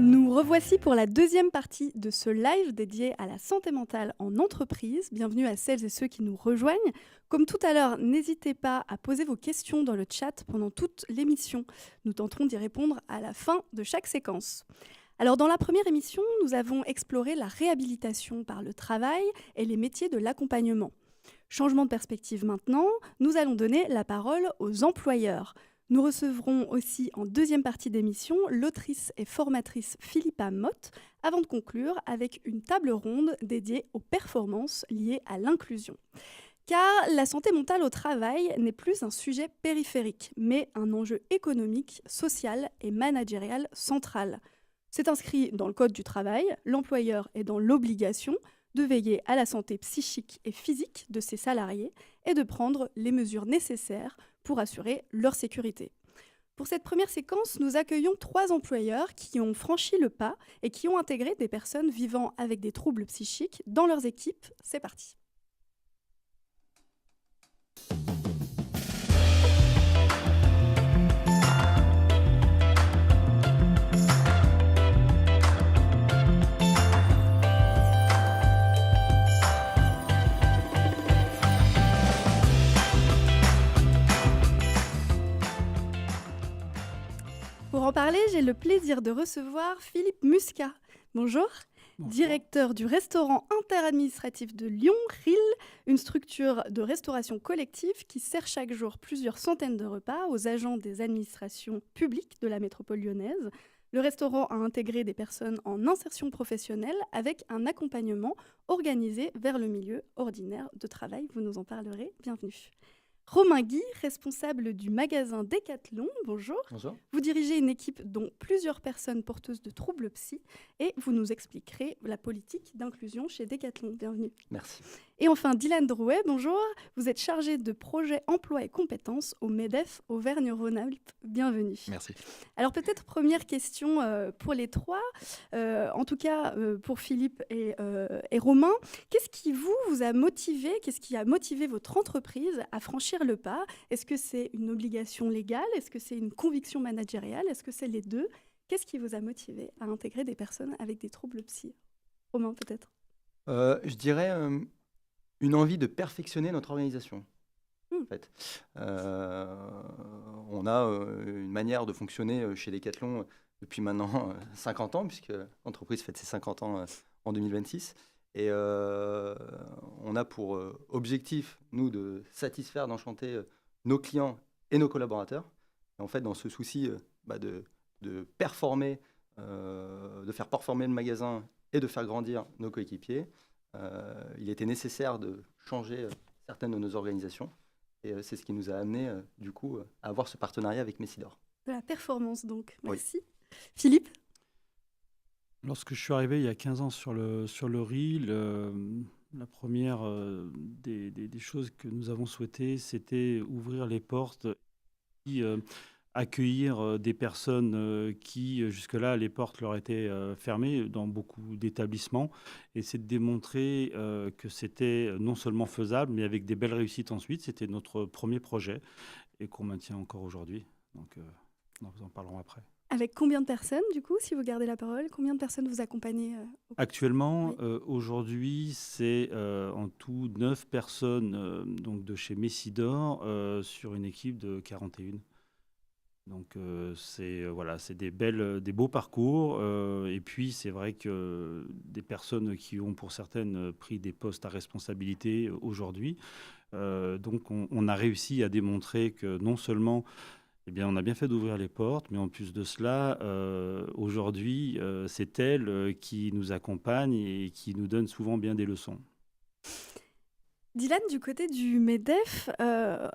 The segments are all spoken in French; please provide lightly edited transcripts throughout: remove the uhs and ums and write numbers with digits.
Nous revoici pour la deuxième partie de ce live dédié à la santé mentale en entreprise. Bienvenue à celles et ceux qui nous rejoignent. Comme tout à l'heure, n'hésitez pas à poser vos questions dans le chat pendant toute l'émission. Nous tenterons d'y répondre à la fin de chaque séquence. Alors, dans la première émission, nous avons exploré la réhabilitation par le travail et les métiers de l'accompagnement. Changement de perspective maintenant, nous allons donner la parole aux employeurs. Nous recevrons aussi en deuxième partie d'émission l'autrice et formatrice Philippa Mott, avant de conclure avec une table ronde dédiée aux performances liées à l'inclusion. Car la santé mentale au travail n'est plus un sujet périphérique, mais un enjeu économique, social et managérial central. C'est inscrit dans le Code du travail, l'employeur est dans l'obligation de veiller à la santé psychique et physique de ses salariés et de prendre les mesures nécessaires pour assurer leur sécurité. Pour cette première séquence, nous accueillons 3 employeurs qui ont franchi le pas et qui ont intégré des personnes vivant avec des troubles psychiques dans leurs équipes. C'est parti. Pour en parler, j'ai le plaisir de recevoir Philippe Muscat. Bonjour. Bonjour. Directeur du restaurant interadministratif de Lyon, RIL, une structure de restauration collective qui sert chaque jour plusieurs centaines de repas aux agents des administrations publiques de la métropole lyonnaise. Le restaurant a intégré des personnes en insertion professionnelle avec un accompagnement organisé vers le milieu ordinaire de travail. Vous nous en parlerez. Bienvenue. Romain Guy, responsable du magasin Decathlon, bonjour. Bonjour. Vous dirigez une équipe dont plusieurs personnes porteuses de troubles psy et vous nous expliquerez la politique d'inclusion chez Decathlon. Bienvenue. Merci. Et enfin, Dylan Drouet, bonjour. Vous êtes chargé de projet emploi et compétences au MEDEF Auvergne-Rhône-Alpes. Bienvenue. Merci. Alors peut-être première question pour les 3, en tout cas pour Philippe et Romain. Qu'est-ce qui vous a motivé, qu'est-ce qui a motivé votre entreprise à franchir le pas? Est-ce que c'est une obligation légale? Est-ce que c'est une conviction managériale? Est-ce que c'est les deux? Qu'est-ce qui vous a motivé à intégrer des personnes avec des troubles psy? Romain, peut-être. Je dirais une envie de perfectionner notre organisation. En fait. On a une manière de fonctionner chez Decathlon depuis maintenant 50 ans, puisque l'entreprise fête ses 50 ans en 2026. Et on a pour objectif, nous, de satisfaire, d'enchanter nos clients et nos collaborateurs. Et en fait, dans ce souci de performer, de faire performer le magasin et de faire grandir nos coéquipiers, il était nécessaire de changer certaines de nos organisations. Et c'est ce qui nous a amené, du coup, à avoir ce partenariat avec Messidor. De la performance, donc. Merci. Oui. Philippe? Lorsque je suis arrivé il y a 15 ans sur le RIL, la première des choses que nous avons souhaité, c'était ouvrir les portes et accueillir des personnes qui, jusque-là, les portes leur étaient fermées dans beaucoup d'établissements. Et c'est de démontrer que c'était non seulement faisable, mais avec des belles réussites ensuite. C'était notre premier projet et qu'on maintient encore aujourd'hui. Donc, nous en parlerons après. Avec combien de personnes, du coup, si vous gardez la parole? Combien de personnes vous accompagnez Actuellement, Oui. Aujourd'hui, c'est en tout 9 personnes donc de chez Messidor sur une équipe de 41. Donc c'est des beaux parcours. Et puis c'est vrai que des personnes qui ont pour certaines pris des postes à responsabilité aujourd'hui. Donc on a réussi à démontrer que non seulement on a bien fait d'ouvrir les portes, mais en plus de cela, aujourd'hui, c'est elle qui nous accompagne et qui nous donne souvent bien des leçons. Dylan, du côté du MEDEF,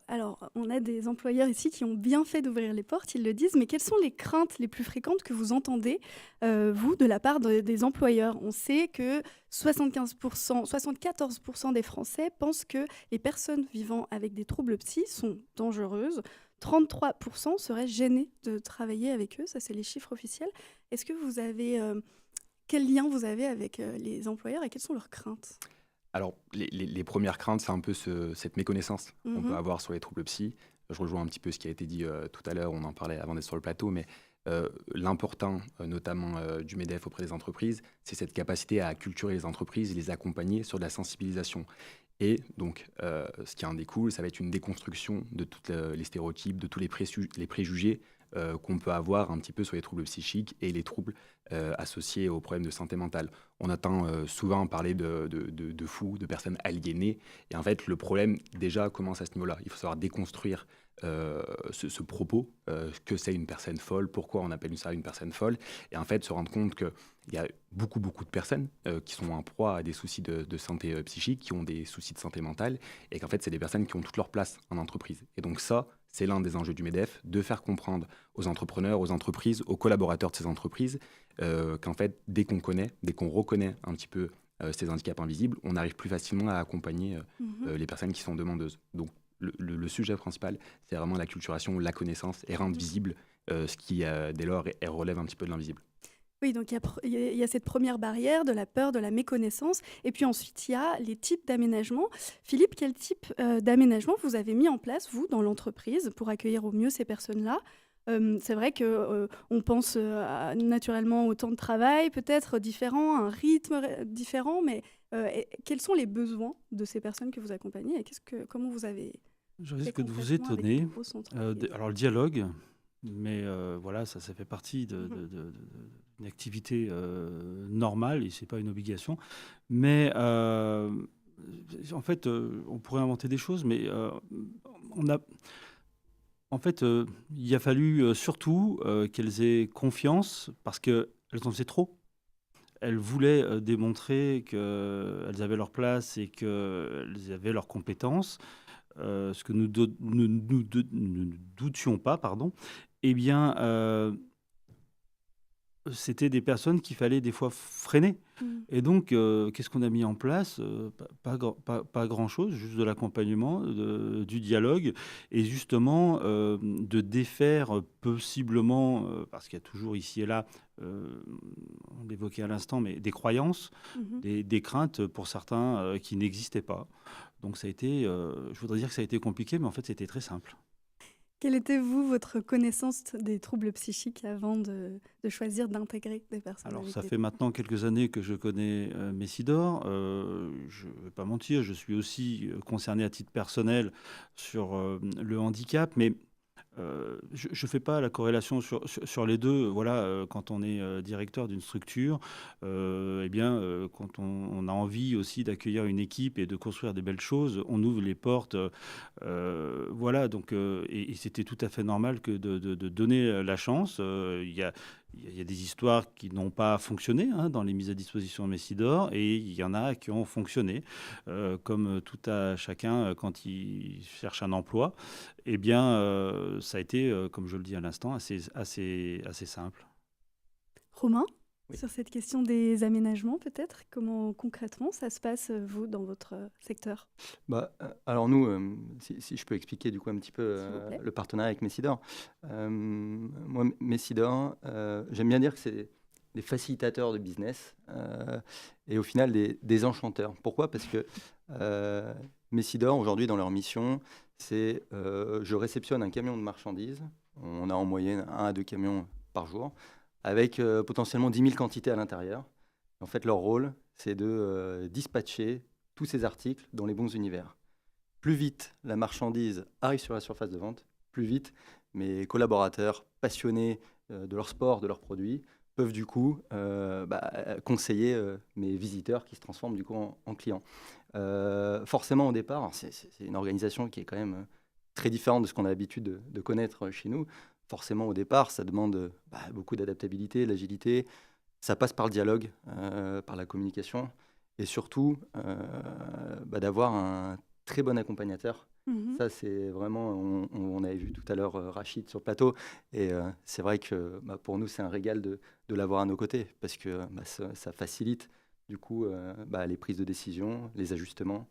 alors on a des employeurs ici qui ont bien fait d'ouvrir les portes, ils le disent, mais quelles sont les craintes les plus fréquentes que vous entendez, vous, de la part des employeurs? On sait que 74% des Français pensent que les personnes vivant avec des troubles psy sont dangereuses. 33% seraient gênés de travailler avec eux, ça c'est les chiffres officiels. Est-ce que vous avez... quel lien vous avez avec les employeurs et quelles sont leurs craintes? Alors, les premières craintes, c'est un peu cette méconnaissance qu'on peut avoir sur les troubles psy. Je rejoins un petit peu ce qui a été dit tout à l'heure, on en parlait avant d'être sur le plateau, mais L'important, notamment du MEDEF auprès des entreprises, c'est cette capacité à acculturer les entreprises et les accompagner sur de la sensibilisation. Et donc, ce qui en découle, ça va être une déconstruction de tous les stéréotypes, de tous les préjugés qu'on peut avoir un petit peu sur les troubles psychiques et les troubles associés aux problèmes de santé mentale. On entend souvent parler de fous, de personnes aliénées. Et en fait, le problème, déjà, commence à ce niveau-là. Il faut savoir déconstruire ce propos, que c'est une personne folle, pourquoi on appelle ça une personne folle. Et en fait, se rendre compte qu'il y a beaucoup de personnes qui sont en proie à des soucis de santé psychique, qui ont des soucis de santé mentale, et qu'en fait, c'est des personnes qui ont toute leur place en entreprise. Et donc ça, c'est l'un des enjeux du MEDEF, de faire comprendre aux entrepreneurs, aux entreprises, aux collaborateurs de ces entreprises, qu'en fait, dès qu'on reconnaît un petit peu ces handicaps invisibles, on arrive plus facilement à accompagner les personnes qui sont demandeuses. Donc, le sujet principal, c'est vraiment l'acculturation, la connaissance et rendre visible ce qui, dès lors, relève un petit peu de l'invisible. Oui, donc il y a cette première barrière de la peur, de la méconnaissance. Et puis ensuite, il y a les types d'aménagement. Philippe, quel type d'aménagement vous avez mis en place, vous, dans l'entreprise, pour accueillir au mieux ces personnes-là ? C'est vrai qu'on pense naturellement au temps de travail, peut-être différent, un rythme différent, mais quels sont les besoins de ces personnes que vous accompagnez et comment vous avez Je fait risque de vous concrètement avec étonner. vos centres d'accueil ? Alors, le dialogue, mais voilà, ça fait partie d'une activité normale et ce n'est pas une obligation. Mais en fait, on pourrait inventer des choses, mais en fait, il a fallu surtout qu'elles aient confiance parce qu'elles en faisaient trop. Elles voulaient démontrer qu'elles avaient leur place et qu'elles avaient leurs compétences, ce que nous ne doutions pas, pardon. Eh bien, c'était des personnes qu'il fallait des fois freiner. Et donc, qu'est-ce qu'on a mis en place ? Pas grand-chose, juste de l'accompagnement, du dialogue, et justement de défaire possiblement, parce qu'il y a toujours ici et là, on l'évoquait à l'instant, mais des croyances, des craintes pour certains qui n'existaient pas. Donc ça a été, je voudrais dire que ça a été compliqué, mais en fait c'était très simple. Quelle était, vous, votre connaissance des troubles psychiques avant de choisir d'intégrer des personnes Alors, avec ça des fait maintenant quelques années que je connais Messidor. Je ne vais pas mentir, je suis aussi concerné à titre personnel sur le handicap, mais je ne fais pas la corrélation sur les deux. Voilà, quand on est directeur d'une structure, eh bien, quand on a envie aussi d'accueillir une équipe et de construire des belles choses, on ouvre les portes. Voilà, donc, et c'était tout à fait normal que de donner la chance. Il y a des histoires qui n'ont pas fonctionné dans les mises à disposition de Messidor, et il y en a qui ont fonctionné, comme tout à chacun quand il cherche un emploi. Eh bien, ça a été, comme je le dis à l'instant, assez simple. Romain, Oui. sur cette question des aménagements, peut-être, comment concrètement ça se passe, vous, dans votre secteur ? Alors nous, si je peux expliquer du coup un petit peu S'il vous plaît. le partenariat avec Messidor. Moi, Messidor, j'aime bien dire que c'est des facilitateurs de business et au final des enchanteurs. Pourquoi ? Parce que Messidor, aujourd'hui, dans leur mission, c'est je réceptionne un camion de marchandises. On a en moyenne 1 à 2 camions par jour, avec potentiellement 10 000 quantités à l'intérieur. En fait, leur rôle, c'est de dispatcher tous ces articles dans les bons univers. Plus vite la marchandise arrive sur la surface de vente, plus vite mes collaborateurs passionnés de leur sport, de leurs produits, peuvent du coup conseiller mes visiteurs qui se transforment du coup en clients. Forcément au départ, c'est une organisation qui est quand même très différente de ce qu'on a l'habitude de connaître chez nous. Forcément au départ, ça demande beaucoup d'adaptabilité, d'agilité. Ça passe par le dialogue, par la communication, et surtout d'avoir un très bon accompagnateur. Ça, c'est vraiment, on avait vu tout à l'heure Rachid sur le plateau, et c'est vrai que pour nous, c'est un régal de l'avoir à nos côtés, parce que ça facilite du coup les prises de décision, les ajustements,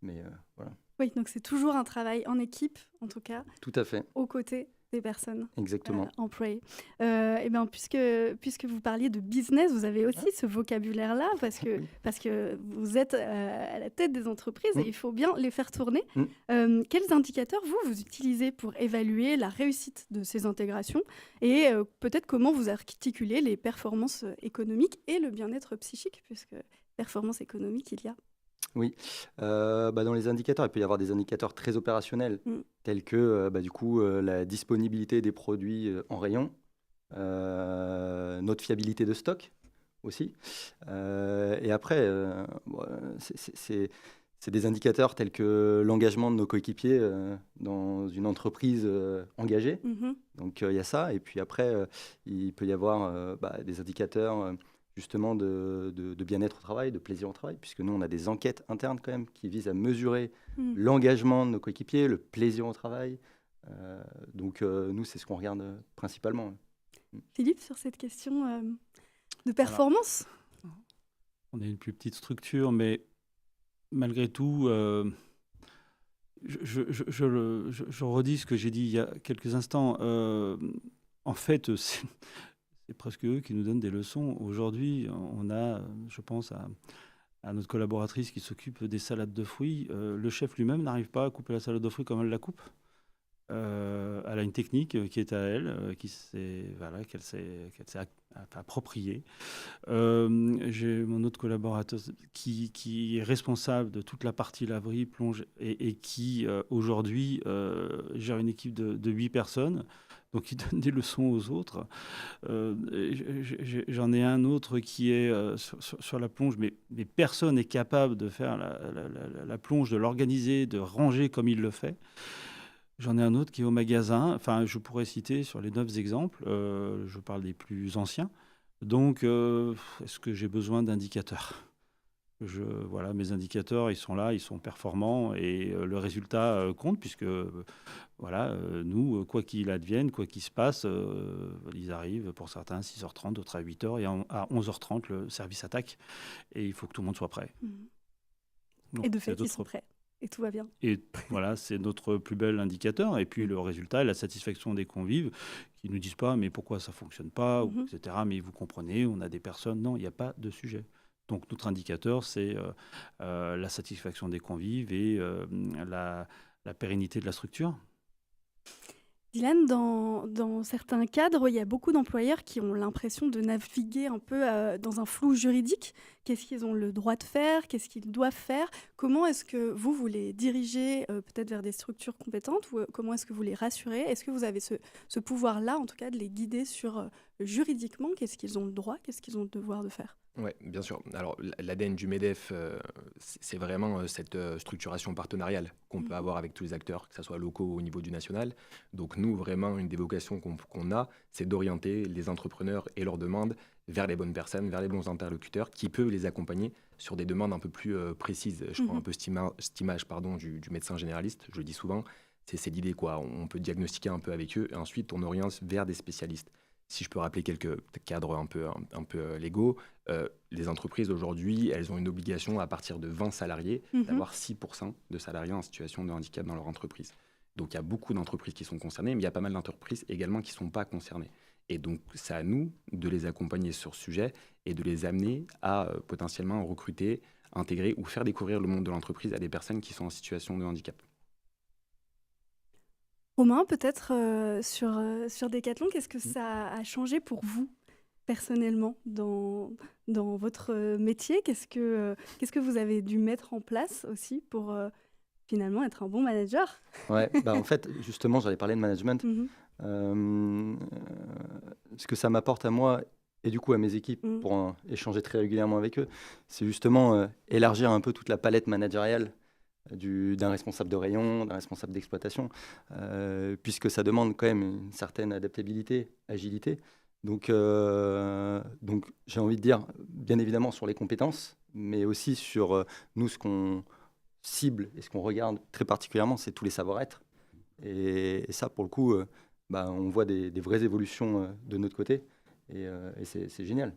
mais voilà. Oui, donc c'est toujours un travail en équipe, en tout cas, Tout à fait. aux côtés des personnes Exactement. employées. Et bien, puisque vous parliez de business, vous avez aussi ce vocabulaire-là, parce que vous êtes à la tête des entreprises et il faut bien les faire tourner. Quels indicateurs vous utilisez pour évaluer la réussite de ces intégrations et peut-être comment vous articulez les performances économiques et le bien-être psychique, puisque performance économique, il y a. Oui, dans les indicateurs, il peut y avoir des indicateurs très opérationnels, tels que la disponibilité des produits en rayon, notre fiabilité de stock aussi. Et après, c'est des indicateurs tels que l'engagement de nos coéquipiers dans une entreprise engagée. Donc il y a ça. Et puis après, il peut y avoir des indicateurs justement de bien-être au travail, de plaisir au travail, puisque nous, on a des enquêtes internes quand même qui visent à mesurer l'engagement de nos coéquipiers, le plaisir au travail. Nous, c'est ce qu'on regarde principalement. Philippe, sur cette question de performance? On est une plus petite structure, mais malgré tout, je redis ce que j'ai dit il y a quelques instants. En fait, c'est presque eux qui nous donnent des leçons. Aujourd'hui, on a, je pense à notre collaboratrice qui s'occupe des salades de fruits. Le chef lui-même n'arrive pas à couper la salade de fruits comme elle la coupe. Elle a une technique qui est à elle, qu'elle s'est appropriée. J'ai mon autre collaborateur qui est responsable de toute la partie laverie, plonge, et qui aujourd'hui gère une équipe de 8 personnes. Donc, il donne des leçons aux autres. J'en ai un autre qui est sur la plonge, mais personne n'est capable de faire la plonge, de l'organiser, de ranger comme il le fait. J'en ai un autre qui est au magasin. Enfin, je pourrais citer sur les 9 exemples, je parle des plus anciens. Donc, est-ce que j'ai besoin d'indicateurs ? Voilà, mes indicateurs, ils sont là, ils sont performants et le résultat compte puisque nous, quoi qu'il advienne, quoi qu'il se passe, ils arrivent pour certains à 6h30, d'autres à 8h et à 11h30, le service attaque et il faut que tout le monde soit prêt. Donc, et de fait, ils sont prêts et tout va bien. Et voilà, c'est notre plus bel indicateur. Et puis le résultat, la satisfaction des convives qui ne nous disent pas mais pourquoi ça ne fonctionne pas, etc. Mais vous comprenez, on a des personnes, non, il n'y a pas de sujet. Donc, notre indicateur, c'est la satisfaction des convives et la pérennité de la structure. Dylan, dans certains cadres, il y a beaucoup d'employeurs qui ont l'impression de naviguer un peu dans un flou juridique. Qu'est-ce qu'ils ont le droit de faire? Qu'est-ce qu'ils doivent faire? Comment est-ce que vous les dirigez peut-être vers des structures compétentes ou comment est-ce que vous les rassurez? Est-ce que vous avez ce pouvoir-là, en tout cas, de les guider sur juridiquement, qu'est-ce qu'ils ont le droit, qu'est-ce qu'ils ont le devoir de faire? Oui, bien sûr. Alors, l'ADN du MEDEF, c'est vraiment cette structuration partenariale qu'on peut avoir avec tous les acteurs, que ce soit locaux ou au niveau du national. Donc, nous, vraiment, une des vocations qu'on a, c'est d'orienter les entrepreneurs et leurs demandes vers les bonnes personnes, vers les bons interlocuteurs qui peuvent les accompagner sur des demandes un peu plus précises. Je prends un peu cette image du médecin généraliste, je le dis souvent, c'est l'idée, quoi. On peut diagnostiquer un peu avec eux et ensuite on oriente vers des spécialistes. Si je peux rappeler quelques cadres un peu légaux, les entreprises aujourd'hui, elles ont une obligation à partir de 20 salariés d'avoir 6% de salariés en situation de handicap dans leur entreprise. Donc il y a beaucoup d'entreprises qui sont concernées, mais il y a pas mal d'entreprises également qui ne sont pas concernées. Et donc c'est à nous de les accompagner sur ce sujet et de les amener à potentiellement recruter, intégrer ou faire découvrir le monde de l'entreprise à des personnes qui sont en situation de handicap. Romain, peut-être sur Decathlon, qu'est-ce que ça a changé pour vous personnellement dans votre métier? Qu'est-ce que vous avez dû mettre en place aussi pour finalement être un bon manager? Ouais, en fait, justement, j'allais parler de management. Ce que ça m'apporte à moi et du coup à mes équipes pour échanger très régulièrement avec eux, c'est justement élargir un peu toute la palette managériale d'un responsable de rayon, d'un responsable d'exploitation, puisque ça demande quand même une certaine adaptabilité, agilité. Donc j'ai envie de dire, bien évidemment, sur les compétences, mais aussi sur nous, ce qu'on cible et ce qu'on regarde très particulièrement, c'est tous les savoir-être. Et ça, pour le coup, on voit des vraies évolutions de notre côté, et c'est génial.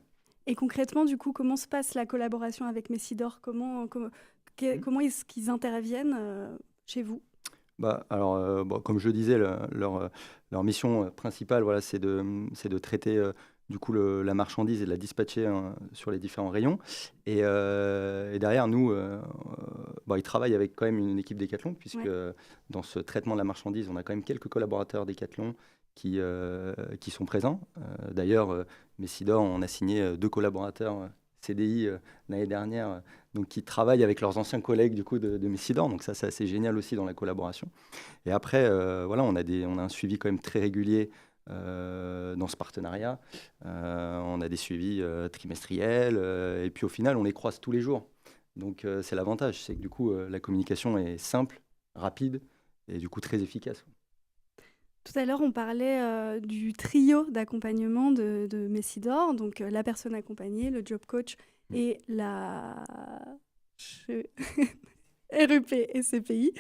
Et concrètement, du coup, comment se passe la collaboration avec Messidor? Comment est-ce qu'ils interviennent chez vous? Comme je le disais, leur mission principale, voilà, c'est de traiter du coup la marchandise et de la dispatcher sur les différents rayons. Et derrière, nous, ils travaillent avec quand même une équipe Decathlon, puisque dans ce traitement de la marchandise, on a quand même quelques collaborateurs Decathlon qui sont présents. D'ailleurs, Messidor, on a signé 2 collaborateurs CDI l'année dernière, donc qui travaillent avec leurs anciens collègues du coup de Messidor. Donc ça, c'est assez génial aussi dans la collaboration. Et après, on a un suivi quand même très régulier dans ce partenariat. On a des suivis trimestriels, et puis au final, on les croise tous les jours. Donc c'est l'avantage, c'est que du coup, la communication est simple, rapide et du coup très efficace. Tout à l'heure, on parlait du trio d'accompagnement de Messidor, donc la personne accompagnée, le job coach et la REP et CPI.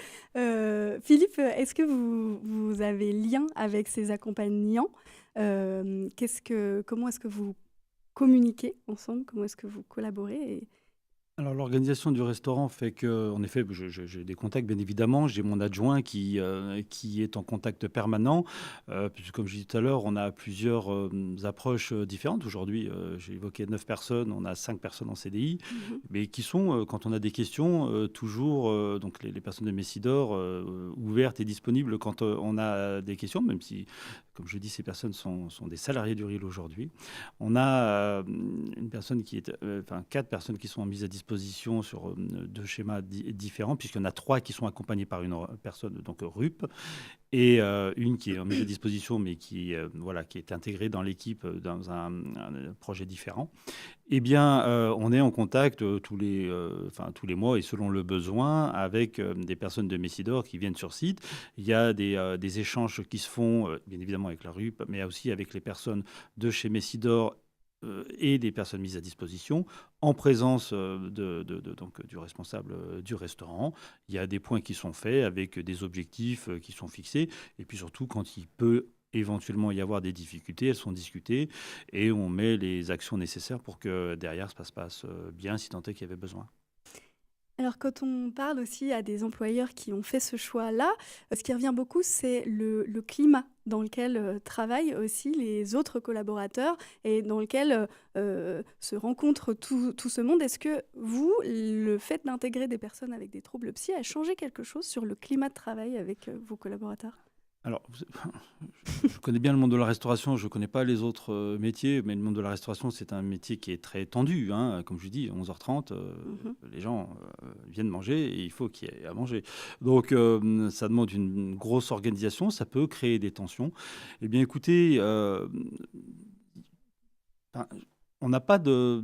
Philippe, est-ce que vous avez lien avec ces accompagnants? Comment est-ce que vous communiquez ensemble? Comment est-ce que vous collaborez? Alors l'organisation du restaurant fait que, en effet, j'ai des contacts bien évidemment. J'ai mon adjoint qui est en contact permanent, puisque comme je disais tout à l'heure, on a plusieurs approches différentes. Aujourd'hui, j'ai évoqué 9 personnes, on a 5 personnes en CDI, mais qui sont, quand on a des questions, toujours donc les personnes de Messidor ouvertes et disponibles quand on a des questions, même si, comme je dis, ces personnes sont des salariés du RIL aujourd'hui. On a une personne qui est, 4 personnes qui sont mises à disposition sur 2 schémas différents, puisqu'il y en a 3 qui sont accompagnés par une personne, donc RUP, et une qui est mise à disposition, mais qui est intégrée dans l'équipe dans un projet différent. Eh bien, on est en contact tous les mois et selon le besoin avec des personnes de Messidor qui viennent sur site. Il y a des échanges qui se font, bien évidemment, avec la RUP, mais aussi avec les personnes de chez Messidor et des personnes mises à disposition en présence donc, du responsable du restaurant. Il y a des points qui sont faits avec des objectifs qui sont fixés. Et puis surtout, quand il peut éventuellement y avoir des difficultés, elles sont discutées et on met les actions nécessaires pour que derrière ça se passe bien si tant est qu'il y avait besoin. Alors, quand on parle aussi à des employeurs qui ont fait ce choix-là, ce qui revient beaucoup, c'est le climat dans lequel travaillent aussi les autres collaborateurs et dans lequel se rencontre tout ce monde. Est-ce que vous, le fait d'intégrer des personnes avec des troubles psy a changé quelque chose sur le climat de travail avec vos collaborateurs ? Alors, je connais bien le monde de la restauration, je ne connais pas les autres métiers, mais le monde de la restauration, c'est un métier qui est très tendu. Comme je dis, 11h30, les gens viennent manger et il faut qu'il y ait à manger. Donc, ça demande une grosse organisation, ça peut créer des tensions. Eh bien, écoutez, on n'a pas de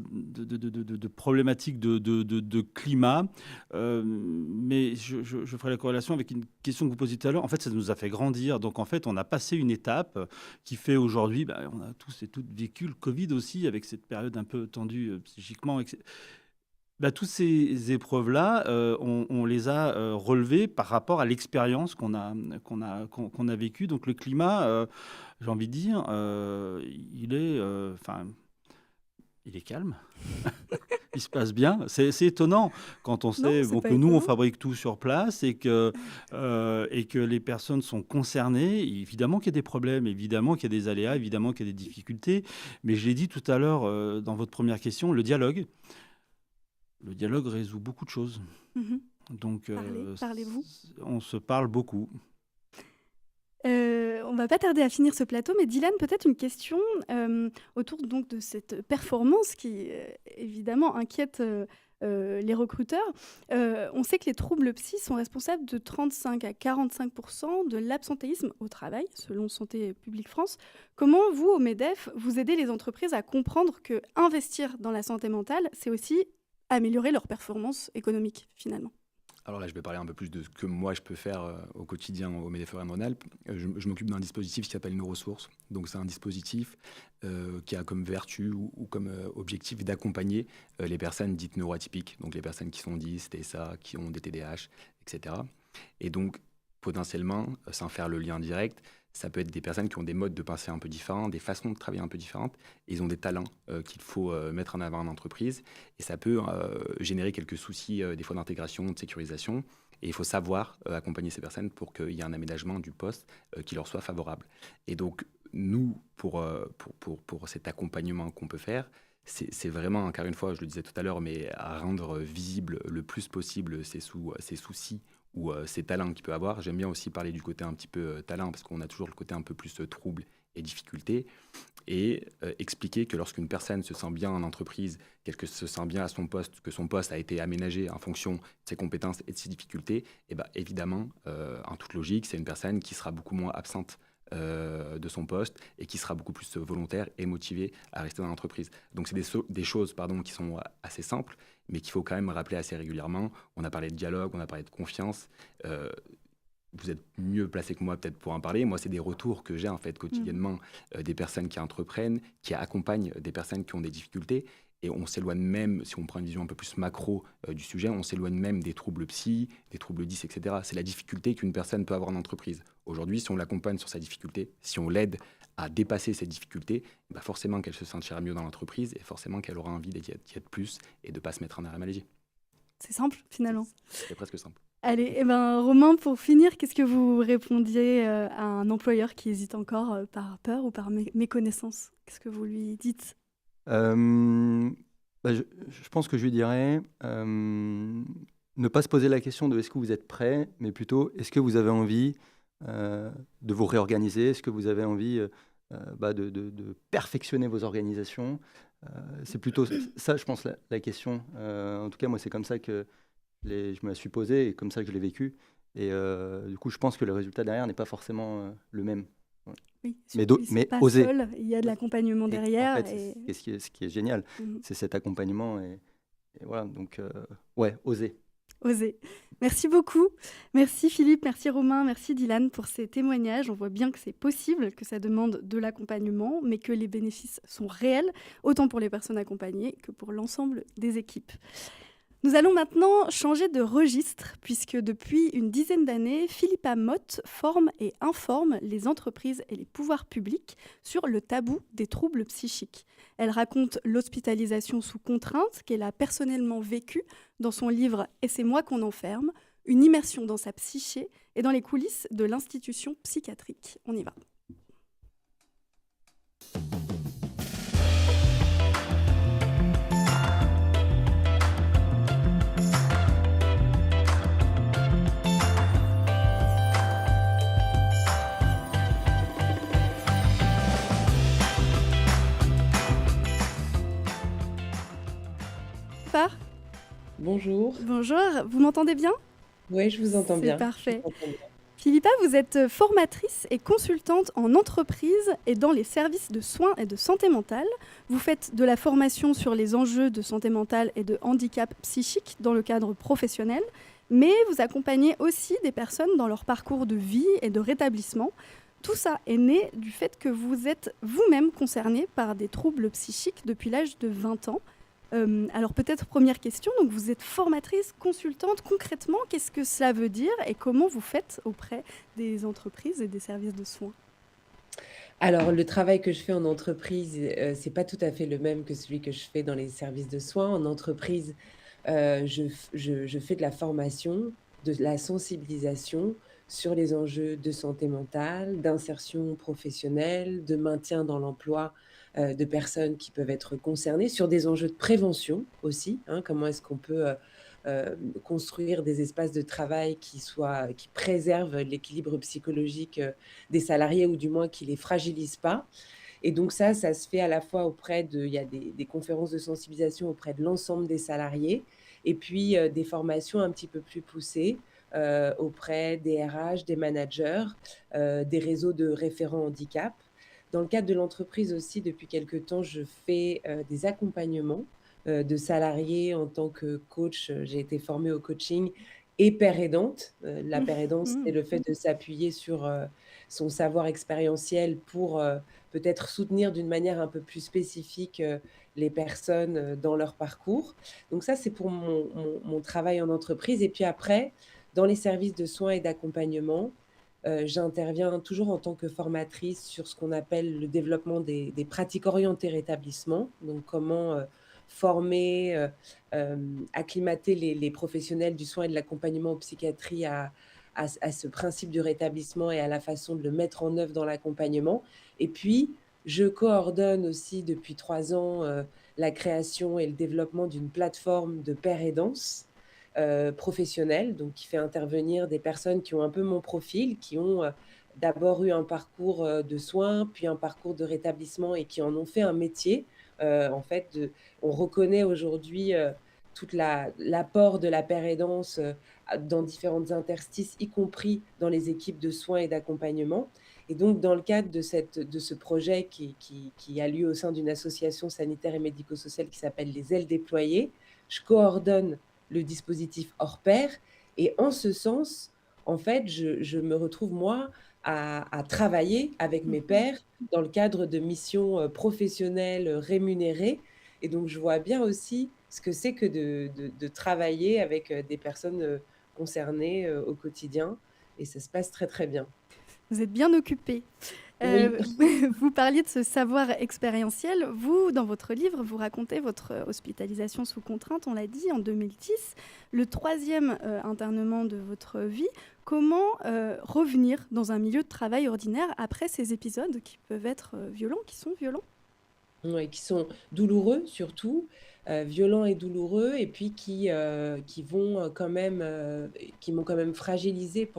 problématique de climat, mais je ferai la corrélation avec une question que vous posiez tout à l'heure. En fait, ça nous a fait grandir. Donc, en fait, on a passé une étape qui fait aujourd'hui, on a tous et toutes vécu le Covid aussi, avec cette période un peu tendue psychiquement. Toutes ces épreuves-là, on les a relevées par rapport à l'expérience qu'on a vécue. Donc, le climat, j'ai envie de dire, il est calme, il se passe bien. C'est étonnant quand on sait que nous, on fabrique tout sur place et que les personnes sont concernées. Évidemment qu'il y a des problèmes, évidemment qu'il y a des aléas, évidemment qu'il y a des difficultés. Mais je l'ai dit tout à l'heure dans votre première question, le dialogue résout beaucoup de choses. Donc, parlez-vous. On se parle beaucoup. On va pas tarder à finir ce plateau, mais Dylan, peut-être une question autour donc de cette performance qui évidemment inquiète les recruteurs. On sait que les troubles psy sont responsables de 35 à 45% de l'absentéisme au travail, selon Santé publique France. Comment vous, au MEDEF, vous aidez les entreprises à comprendre que investir dans la santé mentale, c'est aussi améliorer leur performance économique, finalement ? Alors là, je vais parler un peu plus de ce que moi, je peux faire au quotidien au MEDEF Rhône-Alpes. Je m'occupe d'un dispositif qui s'appelle Neurosource. Donc, c'est un dispositif qui a comme vertu ou comme objectif d'accompagner les personnes dites neuroatypiques. Donc, les personnes qui sont dys, TSA, qui ont des TDAH, etc. Et donc, potentiellement, sans faire le lien direct, ça peut être des personnes qui ont des modes de pensée un peu différents, des façons de travailler un peu différentes. Et ils ont des talents qu'il faut mettre en avant en entreprise. Et ça peut générer quelques soucis, des fois d'intégration, de sécurisation. Et il faut savoir accompagner ces personnes pour qu'il y ait un aménagement du poste qui leur soit favorable. Et donc, nous, pour cet accompagnement qu'on peut faire, c'est vraiment, encore une fois, je le disais tout à l'heure, mais à rendre visible le plus possible ses soucis ou ses talents qu'il peut avoir. J'aime bien aussi parler du côté un petit peu talent, parce qu'on a toujours le côté un peu plus trouble et difficulté, et expliquer que lorsqu'une personne se sent bien en entreprise, qu'elle se sent bien à son poste, que son poste a été aménagé en fonction de ses compétences et de ses difficultés, et ben, évidemment, en toute logique, c'est une personne qui sera beaucoup moins absente de son poste et qui sera beaucoup plus volontaire et motivée à rester dans l'entreprise. Donc c'est des choses qui sont assez simples, mais qu'il faut quand même rappeler assez régulièrement. On a parlé de dialogue, on a parlé de confiance. Vous êtes mieux placé que moi peut-être pour en parler. Moi, c'est des retours que j'ai en fait quotidiennement des personnes qui entreprennent, qui accompagnent des personnes qui ont des difficultés. Et on s'éloigne même, si on prend une vision un peu plus macro du sujet, on s'éloigne même des troubles psy, des troubles 10, etc. C'est la difficulté qu'une personne peut avoir en entreprise. Aujourd'hui, si on l'accompagne sur sa difficulté, si on l'aide à dépasser ses difficultés, bah forcément qu'elle se sentira mieux dans l'entreprise et forcément qu'elle aura envie d'y être plus et de ne pas se mettre en arrêt maladie. C'est simple, finalement. C'est presque simple. Allez, Romain, pour finir, qu'est-ce que vous répondiez à un employeur qui hésite encore par peur ou par méconnaissance? Qu'est-ce que vous lui dites? Je pense que je lui dirais ne pas se poser la question de est-ce que vous êtes prêt, mais plutôt est-ce que vous avez envie de vous réorganiser, est-ce que vous avez envie de perfectionner vos organisations. C'est plutôt ça, je pense, la question. En tout cas, moi, c'est comme ça que je me la suis posée et comme ça que je l'ai vécu. Et du coup, je pense que le résultat derrière n'est pas forcément le même. Ouais. Oui, mais pas oser. Seul, il y a de l'accompagnement derrière. En fait, ce qui est génial, c'est cet accompagnement. Et voilà, donc, oser. Oser. Merci beaucoup. Merci Philippe, merci Romain, merci Dylan pour ces témoignages. On voit bien que c'est possible, que ça demande de l'accompagnement, mais que les bénéfices sont réels, autant pour les personnes accompagnées que pour l'ensemble des équipes. Nous allons maintenant changer de registre, puisque depuis une dizaine d'années, Philippa Mott forme et informe les entreprises et les pouvoirs publics sur le tabou des troubles psychiques. Elle raconte l'hospitalisation sous contrainte qu'elle a personnellement vécue dans son livre « Et c'est moi qu'on enferme », une immersion dans sa psyché et dans les coulisses de l'institution psychiatrique. On y va. Bonjour. Bonjour, vous m'entendez bien? Oui, je vous entends bien. C'est parfait. Philippa, vous êtes formatrice et consultante en entreprise et dans les services de soins et de santé mentale. Vous faites de la formation sur les enjeux de santé mentale et de handicap psychique dans le cadre professionnel, mais vous accompagnez aussi des personnes dans leur parcours de vie et de rétablissement. Tout ça est né du fait que vous êtes vous-même concernée par des troubles psychiques depuis l'âge de 20 ans. Alors peut-être première question, donc vous êtes formatrice, consultante, concrètement, qu'est-ce que cela veut dire et comment vous faites auprès des entreprises et des services de soins? Alors, le travail que je fais en entreprise, c'est pas tout à fait le même que celui que je fais dans les services de soins. En entreprise, je fais de la formation, de la sensibilisation sur les enjeux de santé mentale, d'insertion professionnelle, de maintien dans l'emploi de personnes qui peuvent être concernées, sur des enjeux de prévention aussi, hein, comment est-ce qu'on peut construire des espaces de travail qui préservent l'équilibre psychologique des salariés ou du moins qui les fragilisent pas. Et donc ça se fait à la fois il y a des conférences de sensibilisation auprès de l'ensemble des salariés et puis des formations un petit peu plus poussées auprès des RH, des managers, des réseaux de référents handicap. Dans le cadre de l'entreprise aussi, depuis quelque temps, je fais des accompagnements de salariés en tant que coach. J'ai été formée au coaching et père aidante. La père aidante, c'est le fait de s'appuyer sur son savoir expérientiel pour peut-être soutenir d'une manière un peu plus spécifique les personnes dans leur parcours. Donc ça, c'est pour mon travail en entreprise. Et puis après, dans les services de soins et d'accompagnement, j'interviens toujours en tant que formatrice sur ce qu'on appelle le développement des pratiques orientées rétablissement. Donc comment former, acclimater les professionnels du soin et de l'accompagnement en psychiatrie à ce principe du rétablissement et à la façon de le mettre en œuvre dans l'accompagnement. Et puis, je coordonne aussi depuis 3 ans, la création et le développement d'une plateforme de pair aidance, professionnelle, donc qui fait intervenir des personnes qui ont un peu mon profil, qui ont, d'abord eu un parcours, de soins, puis un parcours de rétablissement et qui en ont fait un métier. En fait, on reconnaît aujourd'hui, toute l'apport de la pair aidance, dans différentes interstices, y compris dans les équipes de soins et d'accompagnement. Et donc, dans le cadre de ce projet qui a lieu au sein d'une association sanitaire et médico-sociale qui s'appelle les Ailes déployées, je coordonne le dispositif hors pair. Et en ce sens, en fait, je me retrouve, moi, à travailler avec mes Mhm. pairs dans le cadre de missions professionnelles rémunérées. Et donc, je vois bien aussi ce que c'est que de travailler avec des personnes concernées au quotidien. Et ça se passe très, très bien. Vous êtes bien occupé. Oui. Vous parliez de ce savoir expérientiel. Vous, dans votre livre, vous racontez votre hospitalisation sous contrainte, on l'a dit, en 2010, le troisième internement de votre vie. Comment revenir dans un milieu de travail ordinaire après ces épisodes qui peuvent être violents, qui sont violents? Ouais, qui sont douloureux surtout, violents et douloureux et puis qui vont, quand même, qui m'ont quand même fragilisée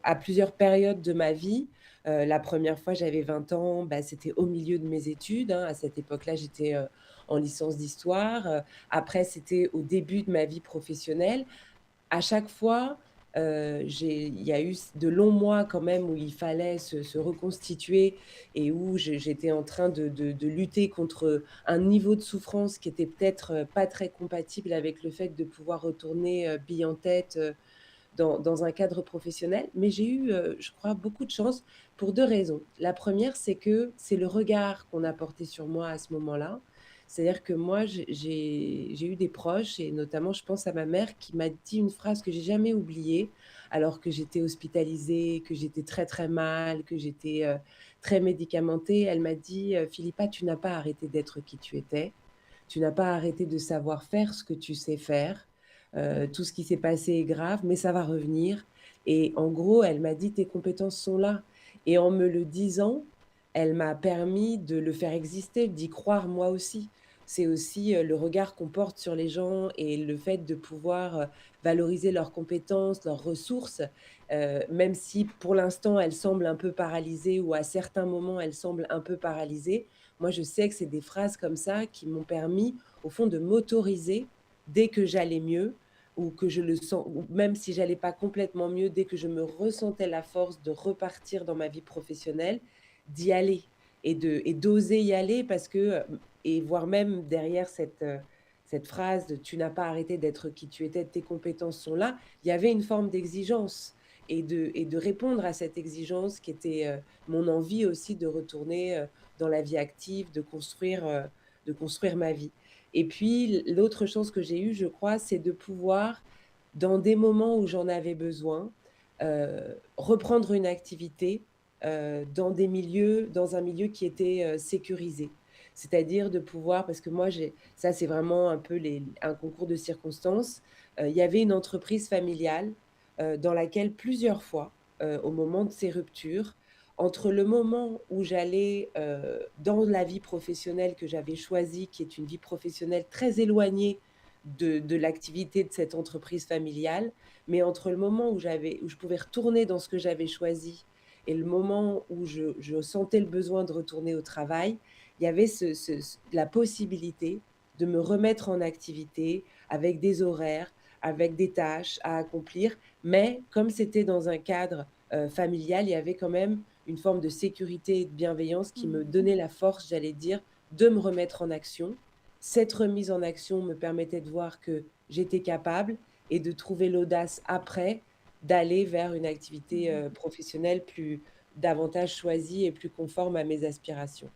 à plusieurs périodes de ma vie. La première fois, j'avais 20 ans, bah, c'était au milieu de mes études, hein. À cette époque-là, j'étais, en licence d'histoire. Après, c'était au début de ma vie professionnelle. À chaque fois, il y a eu de longs mois quand même où il fallait se reconstituer et où j'étais en train de lutter contre un niveau de souffrance qui était peut-être, pas très compatible avec le fait de pouvoir retourner, bille en tête, dans un cadre professionnel. Mais j'ai eu, je crois, beaucoup de chance pour 2 raisons. La première, c'est que c'est le regard qu'on a porté sur moi à ce moment-là. C'est-à-dire que moi, j'ai eu des proches et notamment je pense à ma mère qui m'a dit une phrase que j'ai jamais oubliée, alors que j'étais hospitalisée, que j'étais très, très mal, que j'étais, très médicamentée. Elle m'a dit: «Philippa, tu n'as pas arrêté d'être qui tu étais. Tu n'as pas arrêté de savoir faire ce que tu sais faire. Tout ce qui s'est passé est grave, mais ça va revenir». Et en gros, elle m'a dit: «Tes compétences sont là». Et en me le disant, elle m'a permis de le faire exister, d'y croire moi aussi. C'est aussi, le regard qu'on porte sur les gens et le fait de pouvoir, valoriser leurs compétences, leurs ressources, même si pour l'instant elles semblent un peu paralysées ou à certains moments elles semblent un peu paralysées. Moi, je sais que c'est des phrases comme ça qui m'ont permis, au fond, de m'autoriser dès que j'allais mieux ou que je le sens ou même si j'allais pas complètement mieux, dès que je me ressentais la force de repartir dans ma vie professionnelle, d'y aller et d'oser y aller parce que, et voire même derrière cette phrase de: «Tu n'as pas arrêté d'être qui tu étais, tes compétences sont là», il y avait une forme d'exigence et de répondre à cette exigence qui était, mon envie aussi de retourner, dans la vie active, de construire ma vie. Et puis l'autre chose que j'ai eue, je crois, c'est de pouvoir, dans des moments où j'en avais besoin, reprendre une activité, dans un milieu qui était, sécurisé. C'est-à-dire de pouvoir parce que moi j'ai ça c'est vraiment un peu un concours de circonstances. Il y avait une entreprise familiale, dans laquelle plusieurs fois, au moment de ces ruptures, entre le moment où j'allais, dans la vie professionnelle que j'avais choisie, qui est une vie professionnelle très éloignée de l'activité de cette entreprise familiale, mais entre le moment où je pouvais retourner dans ce que j'avais choisi et le moment où je sentais le besoin de retourner au travail, il y avait la possibilité de me remettre en activité avec des horaires, avec des tâches à accomplir. Mais comme c'était dans un cadre, familial, il y avait quand même une forme de sécurité et de bienveillance qui me Mhm. donnait la force, j'allais dire, de me remettre en action. Cette remise en action me permettait de voir que j'étais capable et de trouver l'audace après d'aller vers une activité, Mhm. professionnelle davantage choisi et plus conforme à mes aspirations.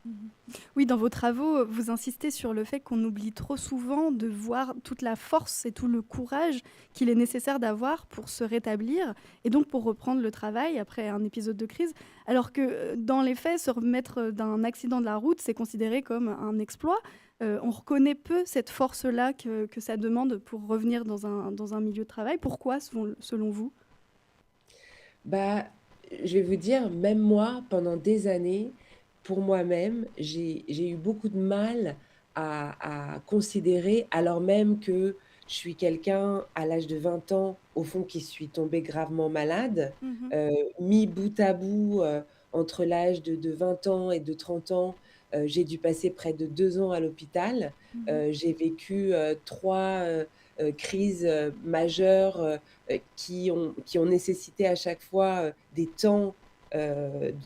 Oui, dans vos travaux, vous insistez sur le fait qu'on oublie trop souvent de voir toute la force et tout le courage qu'il est nécessaire d'avoir pour se rétablir et donc pour reprendre le travail après un épisode de crise, alors que dans les faits, se remettre d'un accident de la route, c'est considéré comme un exploit. On reconnaît peu cette force-là que ça demande pour revenir dans un milieu de travail. Pourquoi, selon vous? Bah, je vais vous dire, même moi, pendant des années, pour moi-même, j'ai eu beaucoup de mal à considérer, alors même que je suis quelqu'un à l'âge de 20 ans, au fond, qui suis tombée gravement malade, Mmh. heu, mis bout à bout, entre l'âge de 20 ans et de 30 ans, j'ai dû passer près de 2 ans à l'hôpital. Mmh. J'ai vécu, 3, crises, majeures, qui ont nécessité à chaque fois, des temps,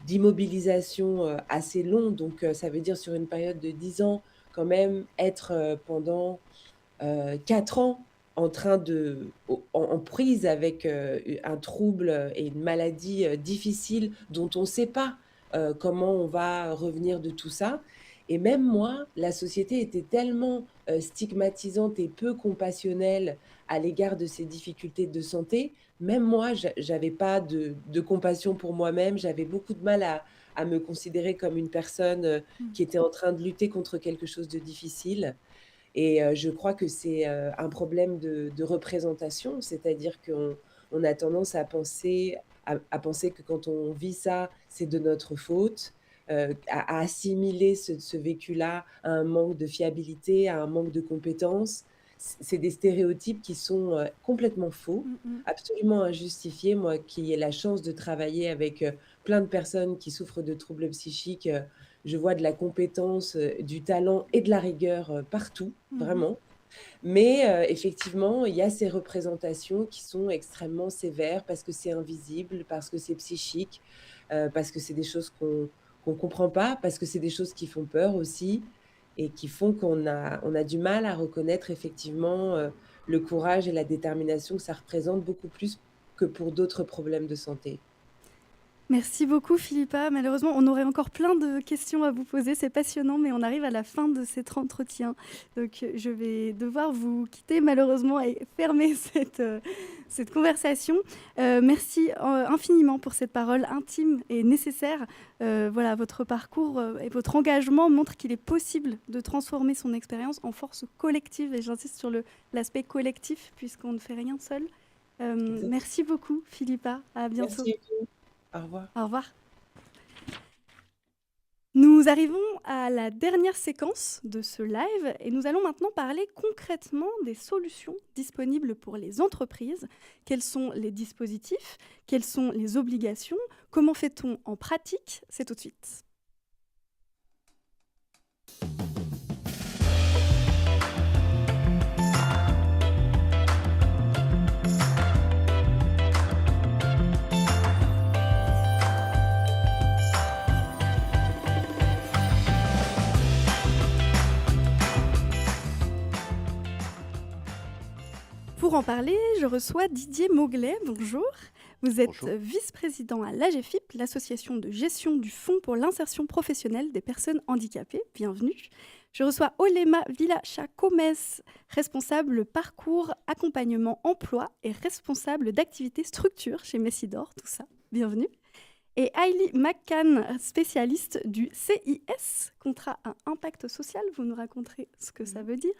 d'immobilisation, assez longs. Donc, ça veut dire sur une période de 10 ans, quand même être, pendant, 4 ans en train de en prise avec, un trouble et une maladie, difficile dont on ne sait pas, comment on va revenir de tout ça. Et même moi, la société était tellement, stigmatisante et peu compassionnelle à l'égard de ces difficultés de santé. Même moi, j'avais pas de compassion pour moi-même. J'avais beaucoup de mal à me considérer comme une personne, Mmh. qui était en train de lutter contre quelque chose de difficile. Et je crois que c'est, un problème de représentation, c'est-à-dire qu'on a tendance à penser que quand on vit ça, c'est de notre faute, à assimiler ce vécu-là à un manque de fiabilité, à un manque de compétences. C'est des stéréotypes qui sont, complètement faux, Mmh mh. absolument injustifiés. Moi qui ai la chance de travailler avec, plein de personnes qui souffrent de troubles psychiques, je vois de la compétence, du talent et de la rigueur, partout, Mmh. vraiment. Mais effectivement, il y a ces représentations qui sont extrêmement sévères parce que c'est invisible, parce que c'est psychique, parce que c'est des choses qu'on comprend pas, parce que c'est des choses qui font peur aussi et qui font qu'on a du mal à reconnaître effectivement, le courage et la détermination que ça représente beaucoup plus que pour d'autres problèmes de santé. Merci beaucoup Philippa. Malheureusement, on aurait encore plein de questions à vous poser. C'est passionnant, mais on arrive à la fin de cet entretien. Donc, je vais devoir vous quitter malheureusement et fermer cette conversation. Merci infiniment pour cette parole intime et nécessaire. Voilà, votre parcours et votre engagement montrent qu'il est possible de transformer son expérience en force collective. Et j'insiste sur l'aspect collectif, puisqu'on ne fait rien seul. Exact. Merci beaucoup Philippa. À bientôt. Merci à vous. Au revoir. Au revoir. Nous arrivons à la dernière séquence de ce live et nous allons maintenant parler concrètement des solutions disponibles pour les entreprises. Quels sont les dispositifs? Quelles sont les obligations? Comment fait-on en pratique? C'est tout de suite. Pour en parler, je reçois Didier Mauglet. Bonjour. Vous êtes Bonjour. vice-président à l'AGEFIP, l'association de gestion du Fonds pour l'insertion professionnelle des personnes handicapées. Bienvenue. Je reçois Olema Villacha-Comez, responsable parcours, accompagnement, emploi et responsable d'activité structure chez Messidor. Tout ça, bienvenue. Et Hailey McCann, spécialiste du CIS, contrat à impact social. Vous nous raconterez ce que ça veut dire.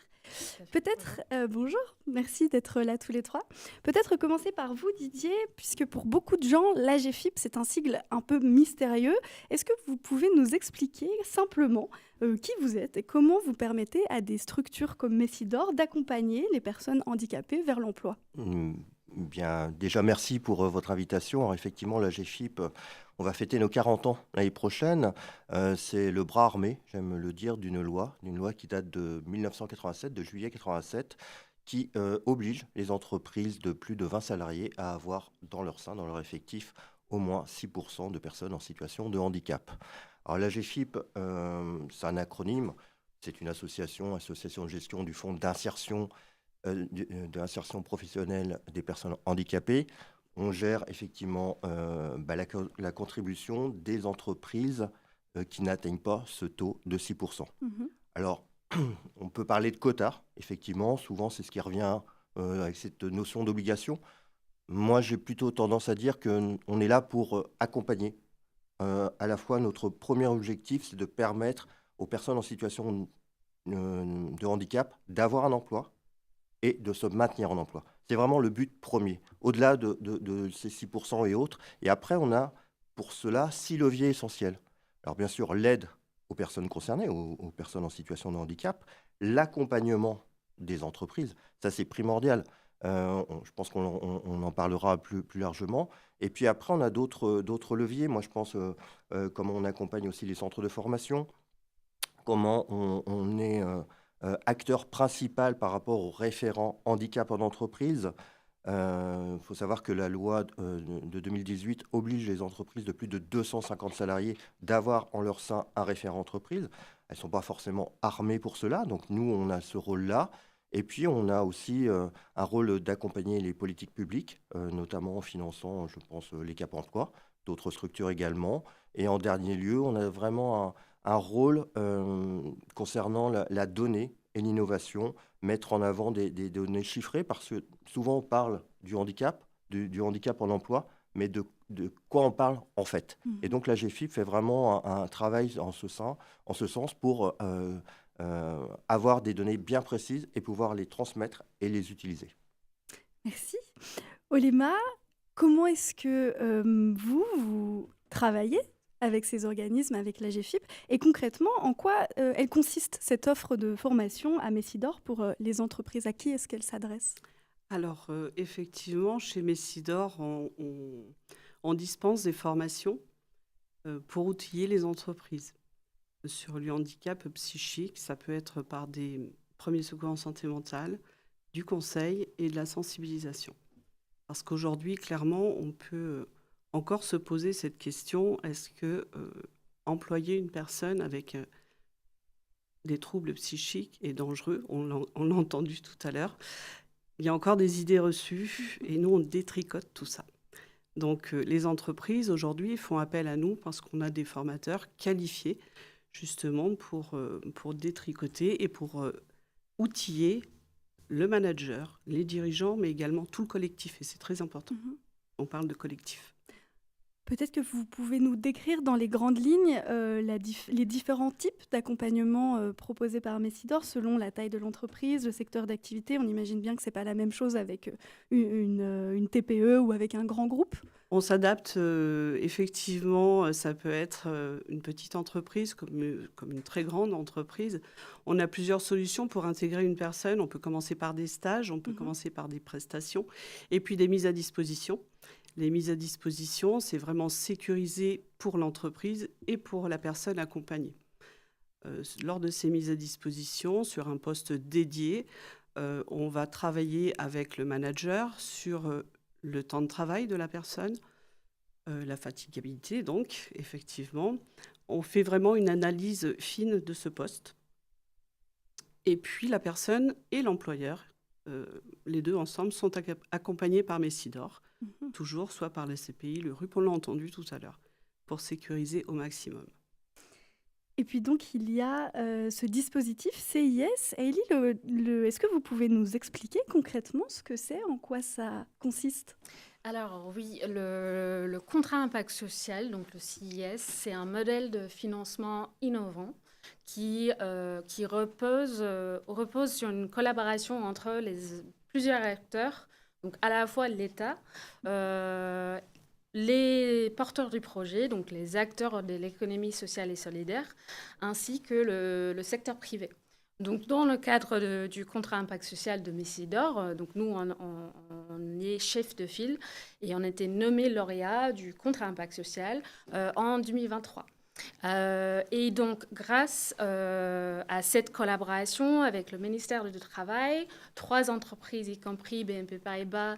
Peut-être, bonjour, merci d'être là tous les trois. Peut-être commencer par vous, Didier, puisque pour beaucoup de gens, l'AGEFIP, c'est un sigle un peu mystérieux. Est-ce que vous pouvez nous expliquer simplement qui vous êtes et comment vous permettez à des structures comme Messidor d'accompagner les personnes handicapées vers l'emploi? Bien, déjà, merci pour votre invitation. Alors, effectivement, la GFIP, on va fêter nos 40 ans l'année prochaine. C'est le bras armé, j'aime le dire, d'une loi qui date de 1987, de juillet 87, qui oblige les entreprises de plus de 20 salariés à avoir dans leur sein, dans leur effectif, au moins 6% de personnes en situation de handicap. Alors, la GFIP, c'est un acronyme, c'est une association de gestion du fonds d'insertion de l'insertion professionnelle des personnes handicapées. on gère effectivement la contribution des entreprises qui n'atteignent pas ce taux de 6%. Alors, on peut parler de quotas, effectivement, souvent c'est ce qui revient avec cette notion d'obligation. Moi, j'ai plutôt tendance à dire qu'on est là pour accompagner. À la fois, notre premier objectif, c'est de permettre aux personnes en situation de handicap d'avoir un emploi et de se maintenir en emploi. C'est vraiment le but premier, au-delà de ces 6% et autres. Et après, on a pour cela 6 leviers essentiels. Alors bien sûr, l'aide aux personnes concernées, aux personnes en situation de handicap, l'accompagnement des entreprises, ça c'est primordial. Je pense qu'on en parlera plus largement. Et puis après, on a d'autres leviers. Moi, je pense comment on accompagne aussi les centres de formation, comment on est acteur principal par rapport aux référents handicap en entreprise. Il faut savoir que la loi de 2018 oblige les entreprises de plus de 250 salariés d'avoir en leur sein un référent entreprise. Elles ne sont pas forcément armées pour cela, donc nous, on a ce rôle-là. Et puis, on a aussi un rôle d'accompagner les politiques publiques, notamment en finançant, je pense, les Cap Emploi, d'autres structures également. Et en dernier lieu, on a vraiment un rôle concernant la donnée et l'innovation, mettre en avant des données chiffrées, parce que souvent on parle du handicap, du handicap en emploi, mais de quoi on parle en fait. Et donc la GFIP fait vraiment un travail en ce sens pour avoir des données bien précises et pouvoir les transmettre et les utiliser. Merci. Olema, comment est-ce que vous travaillez avec ces organismes, avec la GFIP, et concrètement, en quoi elle consiste cette offre de formation à Messidor pour les entreprises? À qui est-ce qu'elle s'adresse? Alors, effectivement, chez Messidor, on dispense des formations pour outiller les entreprises sur le handicap psychique. Ça peut être par des premiers secours en santé mentale, du conseil et de la sensibilisation. Parce qu'aujourd'hui, clairement, on peut encore se poser cette question, est-ce que employer une personne avec des troubles psychiques est dangereux? On l'a entendu tout à l'heure. Il y a encore des idées reçues et nous, on détricote tout ça. Donc, les entreprises, aujourd'hui, font appel à nous parce qu'on a des formateurs qualifiés, justement, pour détricoter et pour outiller le manager, les dirigeants, mais également tout le collectif. Et c'est très important. On parle de collectif. Peut-être que vous pouvez nous décrire dans les grandes lignes les différents types d'accompagnement proposés par Messidor selon la taille de l'entreprise, le secteur d'activité. On imagine bien que ce n'est pas la même chose avec une TPE ou avec un grand groupe. On s'adapte, effectivement, ça peut être une petite entreprise comme une très grande entreprise. On a plusieurs solutions pour intégrer une personne. On peut commencer par des stages, on peut commencer par des prestations et puis des mises à disposition. Les mises à disposition, c'est vraiment sécurisé pour l'entreprise et pour la personne accompagnée. Lors de ces mises à disposition, sur un poste dédié, on va travailler avec le manager sur le temps de travail de la personne, la fatigabilité, donc, effectivement. On fait vraiment une analyse fine de ce poste. Et puis, la personne et l'employeur, les deux ensemble, sont accompagnés par Messidor. Toujours, soit par la CPI, le RUP, on l'a entendu tout à l'heure, pour sécuriser au maximum. Et puis donc, il y a ce dispositif CIS. Aïli, est-ce que vous pouvez nous expliquer concrètement ce que c'est, en quoi ça consiste? Alors oui, le contrat impact social, donc le CIS, c'est un modèle de financement innovant qui repose sur une collaboration entre plusieurs acteurs, donc à la fois l'État, les porteurs du projet, donc les acteurs de l'économie sociale et solidaire, ainsi que le secteur privé. Donc, dans le cadre du contrat impact social de Messidor, donc nous, on est chef de file et on a été nommé lauréat du contrat impact social en 2023. Et donc, grâce à cette collaboration avec le ministère du Travail, 3 entreprises, y compris BNP Paribas,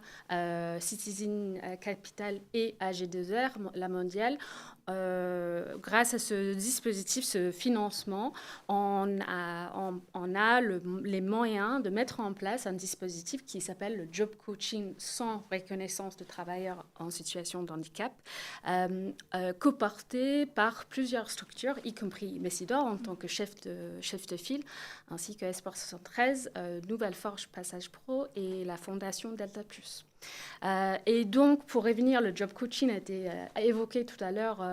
Citizen Capital et AG2R, la mondiale, grâce à ce dispositif, ce financement, on a les moyens de mettre en place un dispositif qui s'appelle le job coaching sans reconnaissance de travailleurs en situation de handicap, coporté par plusieurs structures, y compris Messidor en tant que chef de file, ainsi que Esport 73, Nouvelle Forge Passage Pro et la Fondation Delta Plus. Et donc, pour revenir, le job coaching a été évoqué tout à l'heure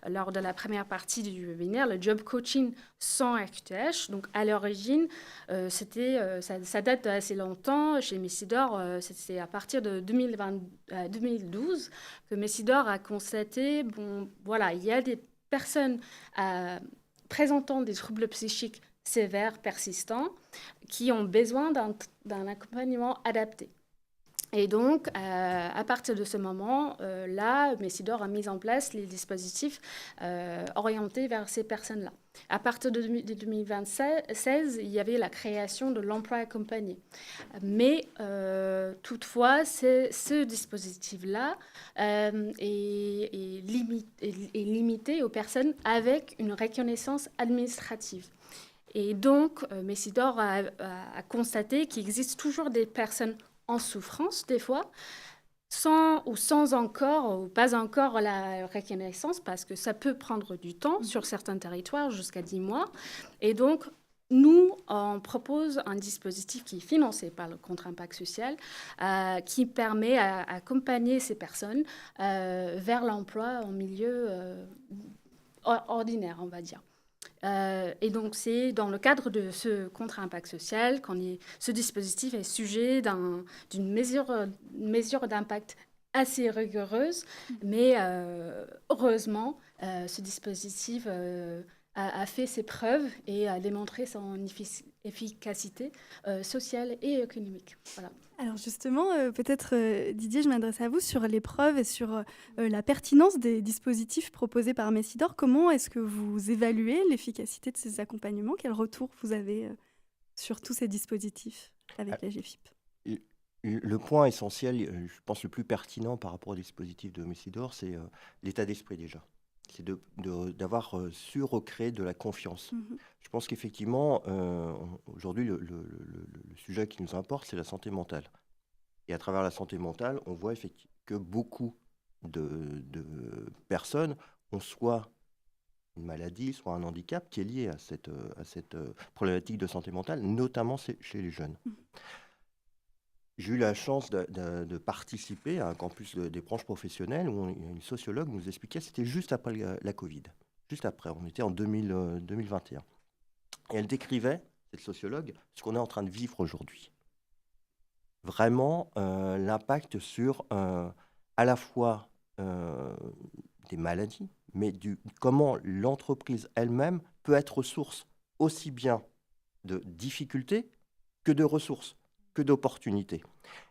lors de la première partie du webinaire, le job coaching sans RQTH. Donc, à l'origine, ça date d'assez longtemps. Chez Messidor, c'est à partir de 2012 que Messidor a constaté, il y a des personnes présentant des troubles psychiques sévères, persistants, qui ont besoin d'un accompagnement adapté. Et donc, à partir de ce moment, Messidor a mis en place les dispositifs orientés vers ces personnes-là. À partir de 2016, il y avait la création de l'emploi accompagné. Mais toutefois, ce dispositif-là est limité aux personnes avec une reconnaissance administrative. Et donc, Messidor a constaté qu'il existe toujours des personnes en souffrance, des fois, pas encore la reconnaissance, parce que ça peut prendre du temps sur certains territoires, jusqu'à 10 mois. Et donc, nous, on propose un dispositif qui est financé par le Contre Impact Social, qui permet d'accompagner ces personnes vers l'emploi en milieu ordinaire, on va dire. Et donc, c'est dans le cadre de ce contre-impact social ce dispositif est sujet d'une mesure d'impact assez rigoureuse, mais heureusement, ce dispositif a fait ses preuves et a démontré son efficacité sociale et économique. Voilà. Alors justement, peut-être Didier, je m'adresse à vous sur les preuves et sur la pertinence des dispositifs proposés par Messidor. Comment est-ce que vous évaluez l'efficacité de ces accompagnements? Quel retour vous avez sur tous ces dispositifs avec la GFIP? Le point essentiel, je pense le plus pertinent par rapport au dispositif de Messidor, c'est l'état d'esprit déjà. C'est d'avoir su recréer de la confiance. Je pense qu'effectivement, aujourd'hui, le sujet qui nous importe, c'est la santé mentale. Et à travers la santé mentale, on voit effectivement que beaucoup de personnes ont soit une maladie, soit un handicap qui est lié à cette problématique de santé mentale, notamment chez les jeunes. J'ai eu la chance de participer à un campus des branches professionnelles où une sociologue nous expliquait, c'était juste après la Covid, juste après, on était en 2021. Et elle décrivait, cette sociologue, ce qu'on est en train de vivre aujourd'hui. Vraiment l'impact sur à la fois des maladies, mais comment l'entreprise elle-même peut être source aussi bien de difficultés que de ressources, que d'opportunités.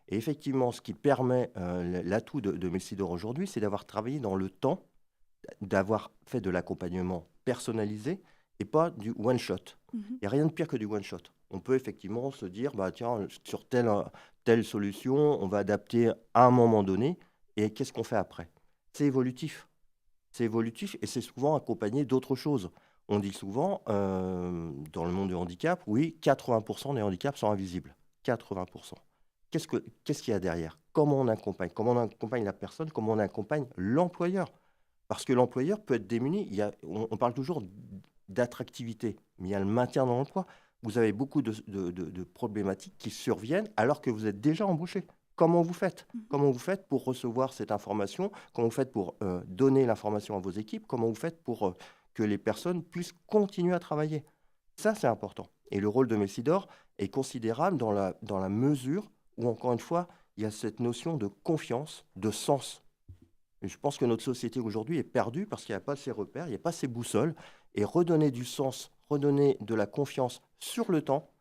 Et effectivement, ce qui permet l'atout de Messidor aujourd'hui, c'est d'avoir travaillé dans le temps, d'avoir fait de l'accompagnement personnalisé et pas du one-shot. Il n'y a rien de pire que du one-shot. On peut effectivement se dire, tiens, sur telle solution, on va adapter à un moment donné, et qu'est-ce qu'on fait après? C'est évolutif. C'est évolutif et c'est souvent accompagné d'autres choses. On dit souvent, dans le monde du handicap, oui, 80% des handicaps sont invisibles. 80%. Qu'est-ce qu'il y a derrière? Comment on accompagne la personne? Comment on accompagne l'employeur? Parce que l'employeur peut être démuni. On parle toujours d'attractivité, mais il y a le maintien dans l'emploi. Vous avez beaucoup de problématiques qui surviennent alors que vous êtes déjà embauché. Comment vous faites? Comment vous faites pour recevoir cette information? Comment vous faites pour donner l'information à vos équipes? Comment vous faites pour que les personnes puissent continuer à travailler? Ça, c'est important. Et le rôle de Messidor est considérable dans la mesure où, encore une fois, il y a cette notion de confiance, de sens. Et je pense que notre société aujourd'hui est perdue parce qu'il n'y a pas ces repères, il n'y a pas ces boussoles. Et redonner du sens, redonner de la confiance sur le temps,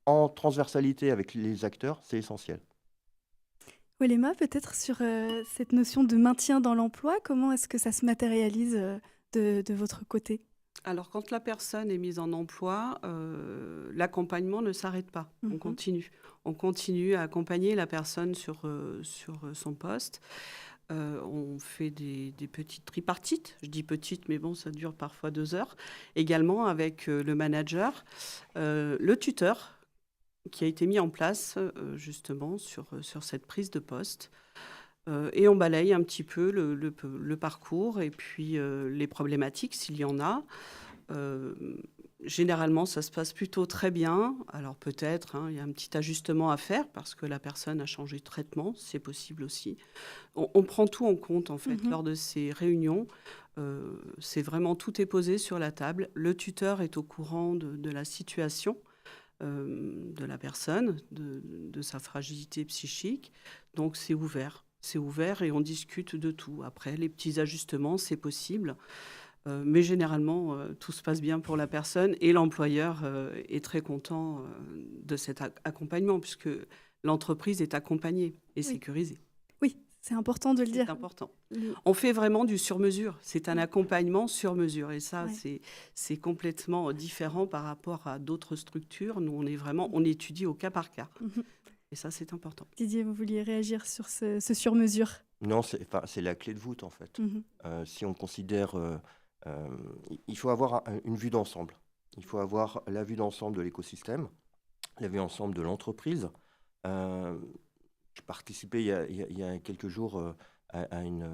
en transversalité avec les acteurs, c'est essentiel. Ouelema, peut-être sur cette notion de maintien dans l'emploi, comment est-ce que ça se matérialise de votre côté? Alors, quand la personne est mise en emploi, l'accompagnement ne s'arrête pas. On continue. On continue à accompagner la personne sur son poste. On fait des petites tripartites. Je dis petites, mais bon, ça dure parfois 2 heures. Également avec le manager, le tuteur qui a été mis en place justement sur cette prise de poste. Et on balaye un petit peu le parcours et puis les problématiques s'il y en a. Généralement, ça se passe plutôt très bien. Alors peut-être, il y a un petit ajustement à faire parce que la personne a changé de traitement, c'est possible aussi. On prend tout en compte en fait lors de ces réunions. C'est vraiment tout est posé sur la table. Le tuteur est au courant de la situation de la personne, de sa fragilité psychique. Donc c'est ouvert. C'est ouvert et on discute de tout. Après, les petits ajustements, c'est possible. Mais généralement, tout se passe bien pour la personne et l'employeur est très content de cet accompagnement puisque l'entreprise est accompagnée et sécurisée. Oui, c'est important de le dire. C'est important. On fait vraiment du sur-mesure. C'est un accompagnement sur mesure et ça, c'est complètement différent par rapport à d'autres structures. Nous, on étudie au cas par cas. Et ça, c'est important. Didier, vous vouliez réagir sur ce sur-mesure? Non, c'est la clé de voûte, en fait. Si on considère... il faut avoir une vue d'ensemble. Il faut avoir la vue d'ensemble de l'écosystème, la vue d'ensemble de l'entreprise. Je participais il y a quelques jours à une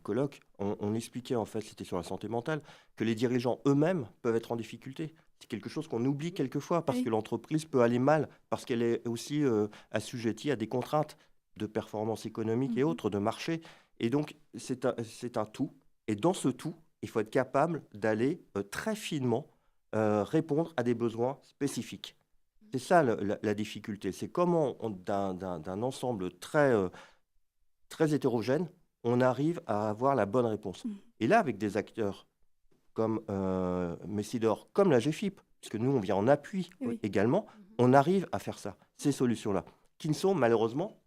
colloque. On expliquait, en fait, c'était sur la santé mentale, que les dirigeants eux-mêmes peuvent être en difficulté. C'est quelque chose qu'on oublie quelquefois parce que l'entreprise peut aller mal, parce qu'elle est aussi assujettie à des contraintes de performance économique et autres, de marché. Et donc, c'est un tout. Et dans ce tout, il faut être capable d'aller très finement répondre à des besoins spécifiques. C'est ça la difficulté. C'est comment, d'un ensemble très hétérogène, on arrive à avoir la bonne réponse. Et là, avec des acteurs comme Messidor, comme la GFIP, puisque nous, on vient en appui également, on arrive à faire ça, ces solutions-là, qui ne sont malheureusement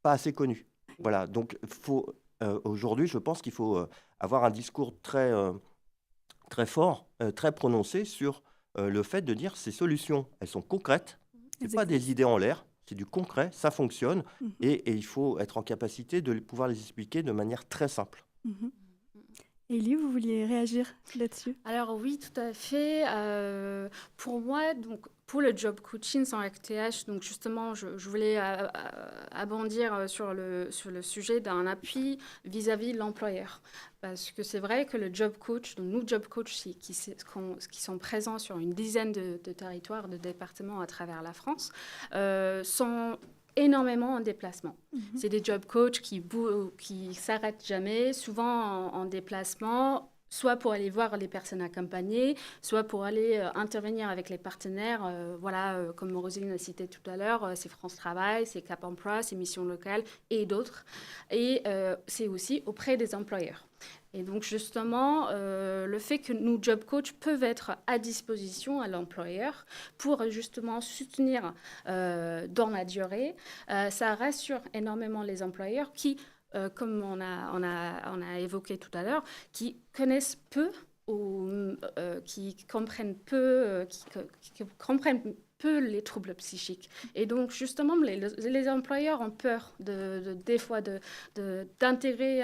pas assez connues. Voilà, donc aujourd'hui, je pense qu'il faut avoir un discours très fort, très prononcé sur le fait de dire ces solutions, elles sont concrètes, ce n'est pas des idées en l'air, c'est du concret, ça fonctionne, et il faut être en capacité de pouvoir les expliquer de manière très simple. Élie, vous vouliez réagir là-dessus? Alors oui, tout à fait. Pour moi, donc, pour le job coaching sans RTH, donc justement, je voulais abondir sur le sujet d'un appui vis-à-vis de l'employeur. Parce que c'est vrai que le job coach, donc nous job coach qui sont présents sur une dizaine de territoires, de départements à travers la France, sont énormément en déplacement. C'est des job coachs qui s'arrêtent jamais, souvent en déplacement, soit pour aller voir les personnes accompagnées, soit pour aller intervenir avec les partenaires. Comme Roselyne a cité tout à l'heure, c'est France Travail, c'est Cap Emploi, c'est Mission Locale et d'autres. Et c'est aussi auprès des employeurs. Et donc, justement, le fait que nos job coachs peuvent être à disposition à l'employeur pour justement soutenir dans la durée, ça rassure énormément les employeurs qui, comme on a évoqué tout à l'heure, qui connaissent peu ou qui comprennent peu, qui comprennent peu les troubles psychiques. Et donc, justement, les employeurs ont peur des fois d'intégrer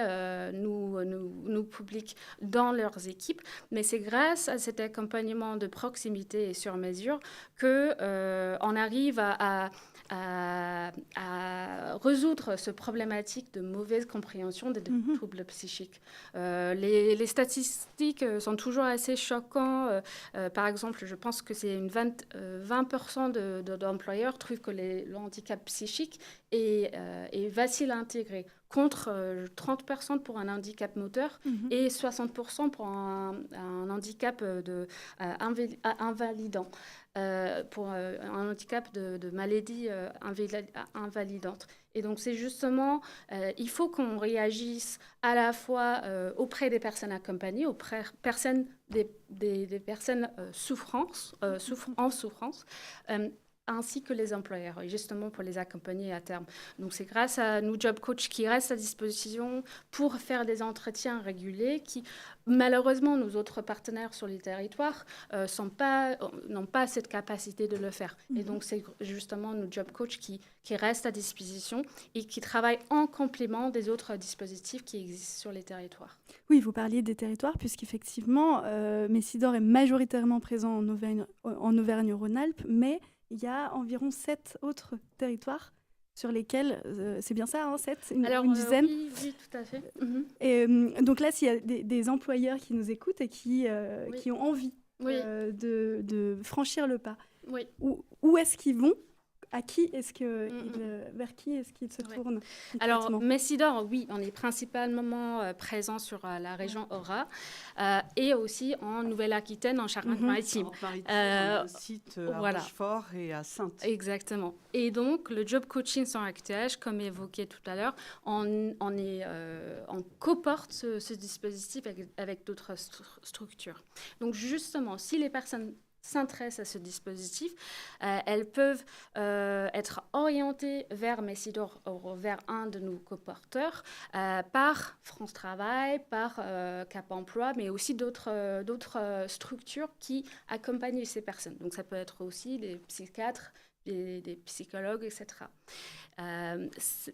nos publics dans leurs équipes, mais c'est grâce à cet accompagnement de proximité et sur mesure qu'on arrive à résoudre ce problématique de mauvaise compréhension des troubles psychiques. Les statistiques sont toujours assez choquantes. Par exemple, je pense que c'est 20% d'employeurs trouvent que le handicap psychique est facile à intégrer, contre 30% pour un handicap moteur et 60% pour un handicap invalidant. Pour un handicap de maladie invalidante. Et donc, c'est justement, il faut qu'on réagisse à la fois auprès des personnes accompagnées, auprès des personnes en souffrance, ainsi que les employeurs, et justement pour les accompagner à terme. Donc c'est grâce à nous job coach qui restent à disposition pour faire des entretiens réguliers qui, malheureusement, nos autres partenaires sur les territoires n'ont pas cette capacité de le faire. Et donc c'est justement nos job coach qui restent à disposition et qui travaillent en complément des autres dispositifs qui existent sur les territoires. Oui, vous parliez des territoires, puisqu'effectivement, Messidor est majoritairement présent en Auvergne-Rhône-Alpes, mais il y a environ 7 autres territoires sur lesquels, c'est bien ça, 7, une dizaine. Oui, tout à fait. Et, donc là, s'il y a des employeurs qui nous écoutent et qui ont envie de franchir le pas, où est-ce qu'ils vont ? À qui est-ce vers qui est-ce qu'ils se tournent? Alors, Messidor, oui, on est principalement présent sur la région Aura et aussi en Nouvelle-Aquitaine, en Charente-Maritime. On a un site à Rochefort et à Saintes. Exactement. Et donc, le job coaching sans actage, comme évoqué tout à l'heure, on coporte ce dispositif avec d'autres structures. Donc, justement, si les personnes s'intéressent à ce dispositif, elles peuvent être orientées vers Messidor, vers un de nos coporteurs, par France Travail, par Cap Emploi, mais aussi d'autres structures qui accompagnent ces personnes. Donc ça peut être aussi des psychiatres, des psychologues, etc.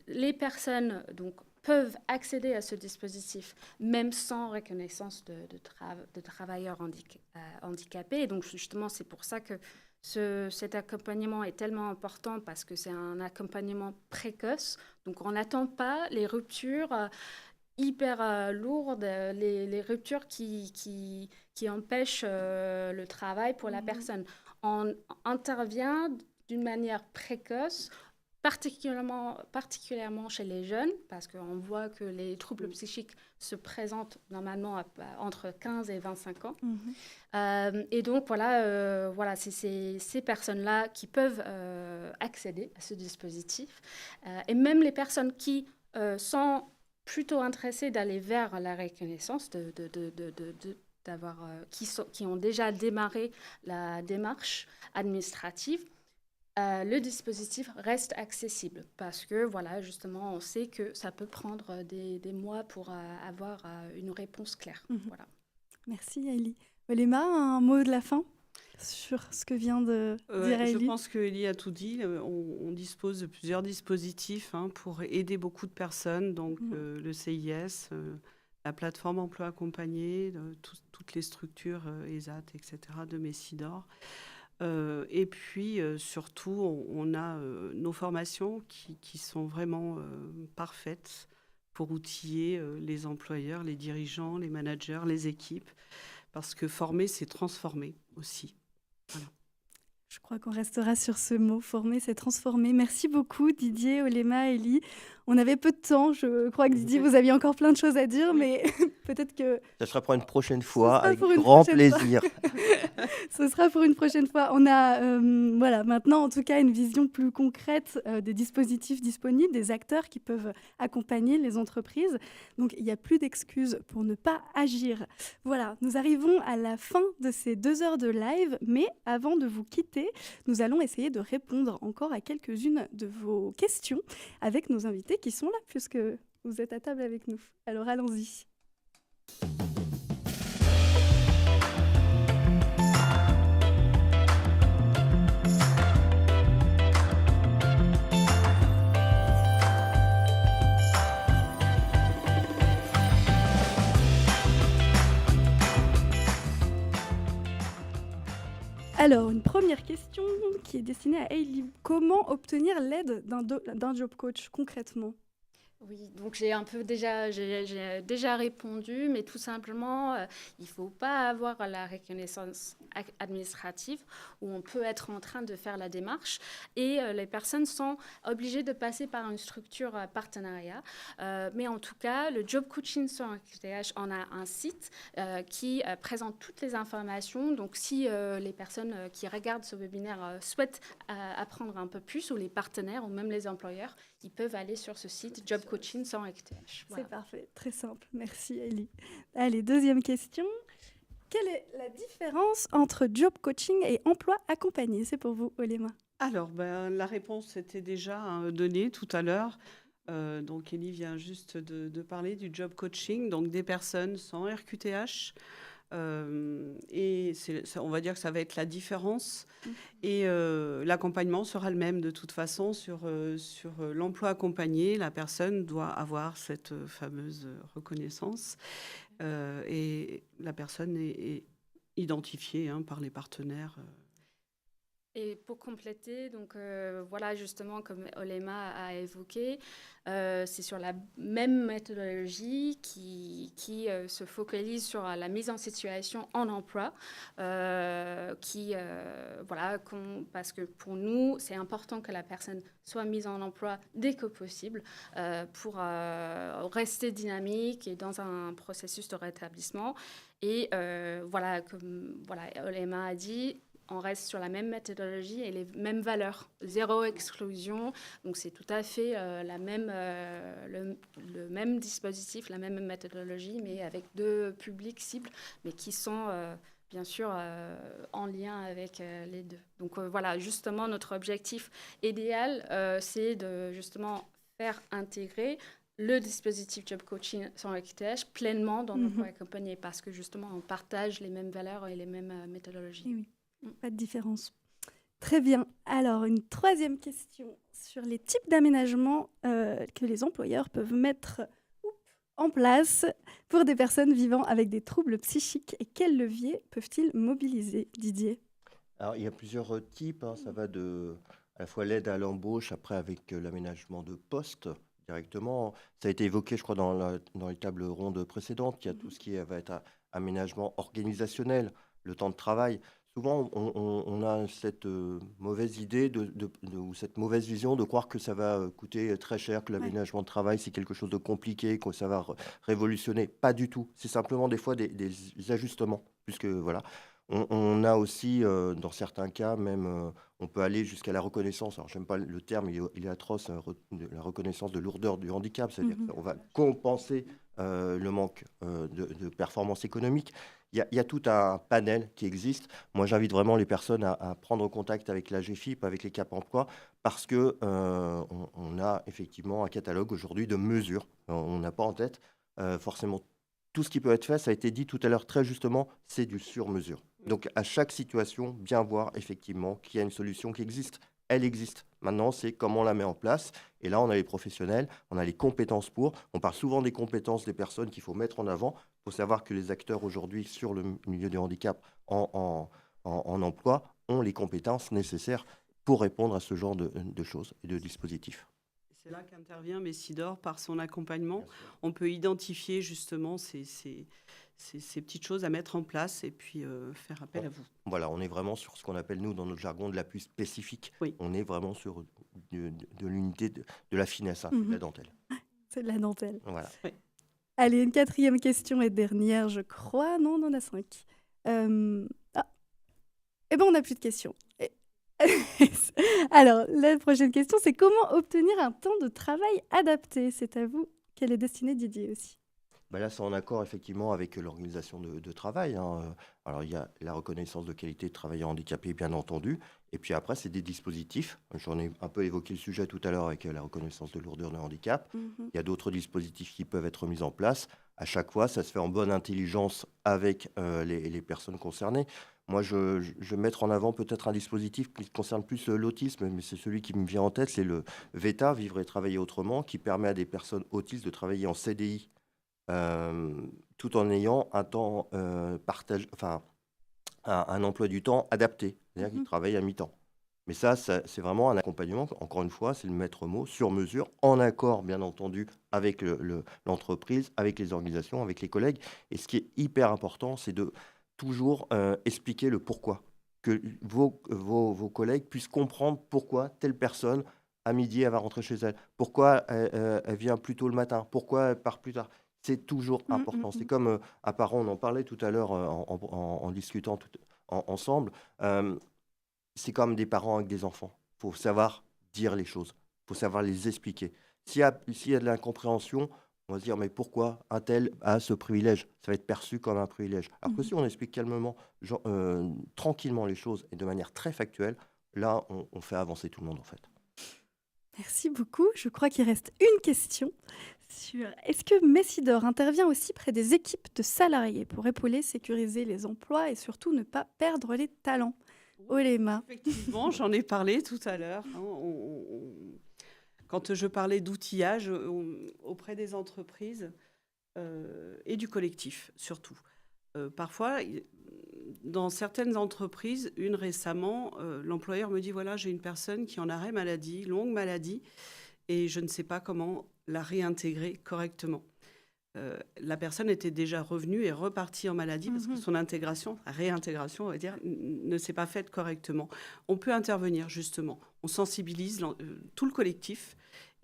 Les personnes donc peuvent accéder à ce dispositif même sans reconnaissance de travailleurs handicapés. Et donc, justement, c'est pour ça que cet accompagnement est tellement important parce que c'est un accompagnement précoce. Donc, on n'attend pas les ruptures hyper lourdes, les ruptures qui empêchent le travail pour la personne. On intervient d'une manière précoce, particulièrement chez les jeunes, parce qu'on voit que les troubles psychiques se présentent normalement entre 15 et 25 ans. Et donc, voilà, c'est ces personnes-là qui peuvent accéder à ce dispositif. Et même les personnes qui sont plutôt intéressées d'aller vers la reconnaissance, qui ont déjà démarré la démarche administrative, le dispositif reste accessible parce que, voilà, justement, on sait que ça peut prendre des mois pour avoir une réponse claire. Voilà. Merci, Aïli. Olema, un mot de la fin sur ce que vient de dire Aïli? Je pense qu'Aïli a tout dit. On dispose de plusieurs dispositifs pour aider beaucoup de personnes, donc le CIS, la plateforme emploi accompagné, toutes les structures ESAT, etc., de Messidor. Et puis, surtout, on a nos formations qui sont vraiment parfaites pour outiller les employeurs, les dirigeants, les managers, les équipes, parce que former, c'est transformer aussi. Voilà. Je crois qu'on restera sur ce mot, former, c'est transformer. Merci beaucoup Didier, Olema, Aïli. On avait peu de temps, je crois que Didier, vous aviez encore plein de choses à dire, mais peut-être que... Ça sera pour une prochaine fois, avec grand plaisir. Ce sera pour une prochaine fois. On a maintenant en tout cas une vision plus concrète des dispositifs disponibles, des acteurs qui peuvent accompagner les entreprises. Donc il n'y a plus d'excuses pour ne pas agir. Voilà, nous arrivons à la fin de ces 2 heures de live, mais avant de vous quitter, nous allons essayer de répondre encore à quelques-unes de vos questions avec nos invités qui sont là, puisque vous êtes à table avec nous. Alors allons-y. Alors, une première question qui est destinée à Aïli. Comment obtenir l'aide d'un job coach concrètement ? Oui, donc j'ai déjà répondu, mais tout simplement, il ne faut pas avoir la reconnaissance administrative où on peut être en train de faire la démarche et les personnes sont obligées de passer par une structure partenariat. Mais en tout cas, le Job Coaching sur QTH, on a un site qui présente toutes les informations. Donc si les personnes qui regardent ce webinaire souhaitent apprendre un peu plus, ou les partenaires ou même les employeurs, ils peuvent aller sur ce site Job Coaching sans QTH. Voilà. C'est parfait, très simple. Merci Aïli. Allez, deuxième question. Quelle est la différence entre job coaching et emploi accompagné? C'est pour vous, Olema. Alors, la réponse était déjà donnée tout à l'heure. Donc, Ellie vient juste de parler du job coaching, donc des personnes sans RQTH. Et on va dire que ça va être la différence. Et l'accompagnement sera le même de toute façon. Sur l'emploi accompagné, la personne doit avoir cette fameuse reconnaissance. Et la personne est identifiée par les partenaires. Et pour compléter, donc voilà, justement, comme Olema a évoqué, c'est sur la même méthodologie qui se focalise sur la mise en situation en emploi, voilà, parce que pour nous, c'est important que la personne soit mise en emploi dès que possible pour rester dynamique et dans un processus de rétablissement. Et voilà, comme Olema a dit, on reste sur la même méthodologie et les mêmes valeurs. Zéro exclusion. Donc, c'est tout à fait le même dispositif, la même méthodologie, mais avec deux publics cibles, mais qui sont bien sûr en lien avec les deux. Donc, voilà, justement, notre objectif idéal, c'est de justement faire intégrer le dispositif job coaching sans RQTH pleinement dans l'emploi accompagné, parce que justement, on partage les mêmes valeurs et les mêmes méthodologies. Oui. Pas de différence. Très bien. Alors, une troisième question sur les types d'aménagements que les employeurs peuvent mettre en place pour des personnes vivant avec des troubles psychiques. Et quels leviers peuvent-ils mobiliser, Didier? Alors, il y a plusieurs types. Ça va de à la fois l'aide à l'embauche, après avec l'aménagement de poste directement. Ça a été évoqué, je crois, dans les tables rondes précédentes. Il y a tout ce qui va être aménagement organisationnel, le temps de travail. Souvent, on a cette mauvaise idée ou cette mauvaise vision de croire que ça va coûter très cher, que l'aménagement de travail, c'est quelque chose de compliqué, que ça va révolutionner. Pas du tout. C'est simplement des fois des ajustements. Puisque, voilà. On a aussi, dans certains cas, même, on peut aller jusqu'à la reconnaissance. Alors, j'aime pas le terme, il est atroce, la reconnaissance de lourdeur du handicap. C'est-à-dire qu'on va compenser le manque de performance économique. Il y a tout un panel qui existe. Moi, j'invite vraiment les personnes à prendre contact avec la GFIP, avec les Cap Emploi, parce que on a effectivement un catalogue aujourd'hui de mesures. On n'a pas en tête forcément tout ce qui peut être fait. Ça a été dit tout à l'heure très justement, c'est du sur-mesure. Donc, à chaque situation, bien voir effectivement qu'il y a une solution qui existe. Elle existe. Maintenant, c'est comment on la met en place. Et là, on a les professionnels, on a les compétences pour. On parle souvent des compétences des personnes qu'il faut mettre en avant. Il faut savoir que les acteurs aujourd'hui sur le milieu du handicap en emploi ont les compétences nécessaires pour répondre à ce genre de choses et de dispositifs. C'est là qu'intervient Messidor par son accompagnement. On peut identifier justement ces petites choses à mettre en place et puis faire appel à vous. Voilà, on est vraiment sur ce qu'on appelle, nous, dans notre jargon, de l'appui spécifique. Oui. On est vraiment sur de l'unité, de la finesse, de la dentelle. C'est de la dentelle. Voilà. Oui. Allez, une quatrième question et dernière, je crois. Non, on en a 5. Eh bien, on n'a plus de questions. Alors, la prochaine question, c'est comment obtenir un temps de travail adapté? C'est à vous qu'elle est destinée, Didier, aussi. Là, c'est en accord effectivement avec l'organisation de travail. Alors, il y a la reconnaissance de qualité de travailleur handicapé, bien entendu. Et puis après, c'est des dispositifs. J'en ai un peu évoqué le sujet tout à l'heure avec la reconnaissance de lourdeur de handicap. Il y a d'autres dispositifs qui peuvent être mis en place. À chaque fois, ça se fait en bonne intelligence avec les personnes concernées. Moi, je vais mettre en avant peut-être un dispositif qui concerne plus l'autisme, mais c'est celui qui me vient en tête, c'est le VETA, Vivre et Travailler Autrement, qui permet à des personnes autistes de travailler en CDI tout en ayant un temps un emploi du temps adapté, c'est-à-dire qu'ils travaillent à mi-temps. Mais ça, c'est vraiment un accompagnement, encore une fois, c'est le maître mot, sur mesure, en accord, bien entendu, avec l'entreprise, avec les organisations, avec les collègues. Et ce qui est hyper important, c'est de toujours expliquer le pourquoi, que vos collègues puissent comprendre pourquoi telle personne, à midi, elle va rentrer chez elle, pourquoi elle vient plus tôt le matin, pourquoi elle part plus tard. C'est toujours important. C'est comme un parent, on en parlait tout à l'heure en discutant ensemble, c'est comme des parents avec des enfants. Il faut savoir dire les choses, il faut savoir les expliquer. S'il y a de l'incompréhension, On va se dire, mais pourquoi un tel a ce privilège? Ça va être perçu comme un privilège. Alors que si on explique calmement, tranquillement les choses et de manière très factuelle, là, on fait avancer tout le monde en fait. Merci beaucoup. Je crois qu'il reste une question sur est-ce que Messidor intervient aussi près des équipes de salariés pour épauler, sécuriser les emplois et surtout ne pas perdre les talents? Olema. Effectivement, j'en ai parlé tout à l'heure. Quand je parlais d'outillage auprès des entreprises et du collectif, surtout. Parfois, dans certaines entreprises, une récemment, l'employeur me dit, voilà, j'ai une personne qui est en arrêt maladie, longue maladie, et je ne sais pas comment la réintégrer correctement. La personne était déjà revenue et repartie en maladie parce que son réintégration, on va dire, ne s'est pas faite correctement. On peut intervenir justement, on sensibilise tout le collectif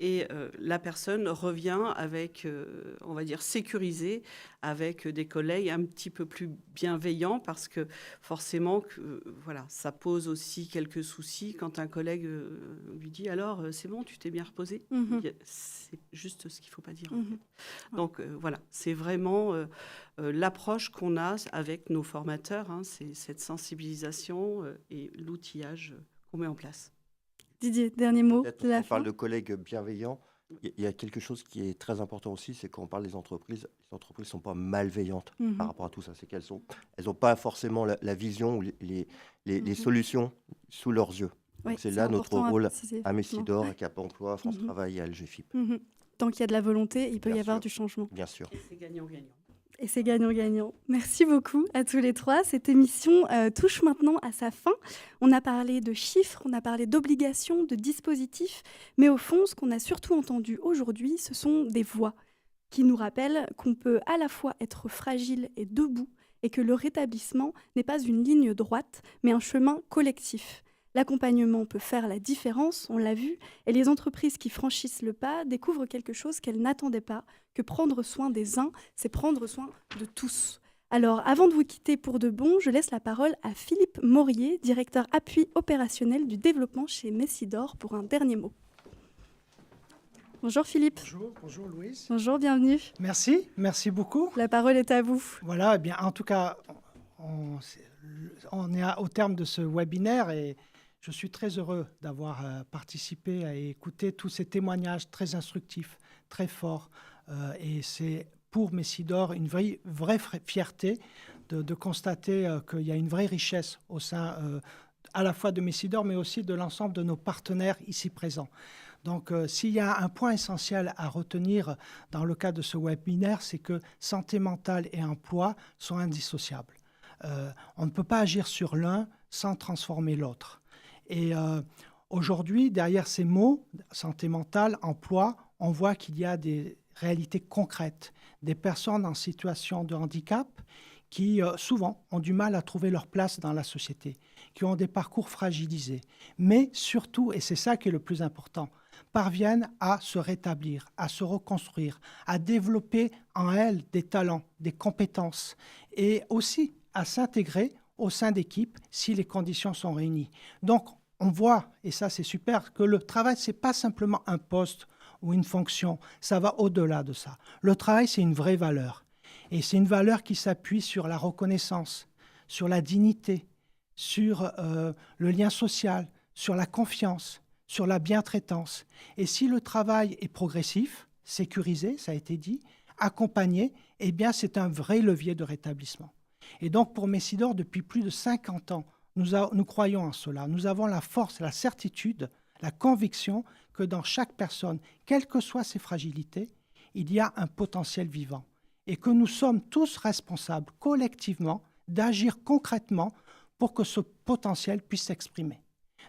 et la personne revient avec, on va dire, sécurisée, avec des collègues un petit peu plus bienveillants parce que forcément, voilà, ça pose aussi quelques soucis quand un collègue lui dit « Alors, c'est bon, tu t'es bien reposé ?» C'est juste ce qu'il ne faut pas dire. En fait. Donc voilà, c'est vraiment l'approche qu'on a avec nos formateurs, hein, c'est cette sensibilisation et l'outillage qu'on met en place. Didier, dernier mot Peut-être de la on fin. parle de collègues bienveillants. Il y a quelque chose qui est très important aussi, c'est quand on parle des entreprises, les entreprises ne sont pas malveillantes par rapport à tout ça. C'est qu'elles n'ont pas forcément la vision ou les solutions sous leurs yeux. Oui, Donc c'est là notre important rôle préciser, à Messidor, à effectivement. Cap Emploi, à France Travail et à LGFIP. Tant qu'il y a de la volonté, il peut Bien y avoir sûr. du changement. Bien sûr. Et c'est gagnant-gagnant. Et c'est gagnant-gagnant. Merci beaucoup à tous les trois. Cette émission touche maintenant à sa fin. On a parlé de chiffres, on a parlé d'obligations, de dispositifs, mais au fond, ce qu'on a surtout entendu aujourd'hui, ce sont des voix qui nous rappellent qu'on peut à la fois être fragile et debout, et que le rétablissement n'est pas une ligne droite, mais un chemin collectif. L'accompagnement peut faire la différence, on l'a vu, et les entreprises qui franchissent le pas découvrent quelque chose qu'elles n'attendaient pas, que prendre soin des uns, c'est prendre soin de tous. Alors, avant de vous quitter pour de bon, je laisse la parole à Philippe Morier, directeur appui opérationnel du développement chez Messidor, pour un dernier mot. Bonjour Philippe. Bonjour Louise. Bonjour, bienvenue. Merci beaucoup. La parole est à vous. Voilà, eh bien, en tout cas, on est au terme de ce webinaire et je suis très heureux d'avoir participé à écouter tous ces témoignages très instructifs, très forts. Et c'est pour Messidor une vraie fierté de constater qu'il y a une vraie richesse au sein à la fois de Messidor, mais aussi de l'ensemble de nos partenaires ici présents. Donc, s'il y a un point essentiel à retenir dans le cadre de ce webinaire, c'est que santé mentale et emploi sont indissociables. On ne peut pas agir sur l'un sans transformer l'autre. Et aujourd'hui, derrière ces mots, santé mentale, emploi, on voit qu'il y a des réalités concrètes, des personnes en situation de handicap qui souvent ont du mal à trouver leur place dans la société, qui ont des parcours fragilisés, mais surtout, et c'est ça qui est le plus important, parviennent à se rétablir, à se reconstruire, à développer en elles des talents, des compétences et aussi à s'intégrer au sein d'équipes si les conditions sont réunies. Donc, on voit, et ça c'est super, que le travail, ce n'est pas simplement un poste ou une fonction, ça va au-delà de ça. Le travail, c'est une vraie valeur. Et c'est une valeur qui s'appuie sur la reconnaissance, sur la dignité, sur le lien social, sur la confiance, sur la bientraitance. Et si le travail est progressif, sécurisé, ça a été dit, accompagné, eh bien c'est un vrai levier de rétablissement. Et donc pour Messidor, depuis plus de 50 ans, nous croyons en cela. Nous avons la force, la certitude, la conviction que dans chaque personne, quelles que soient ses fragilités, il y a un potentiel vivant. Et que nous sommes tous responsables collectivement d'agir concrètement pour que ce potentiel puisse s'exprimer.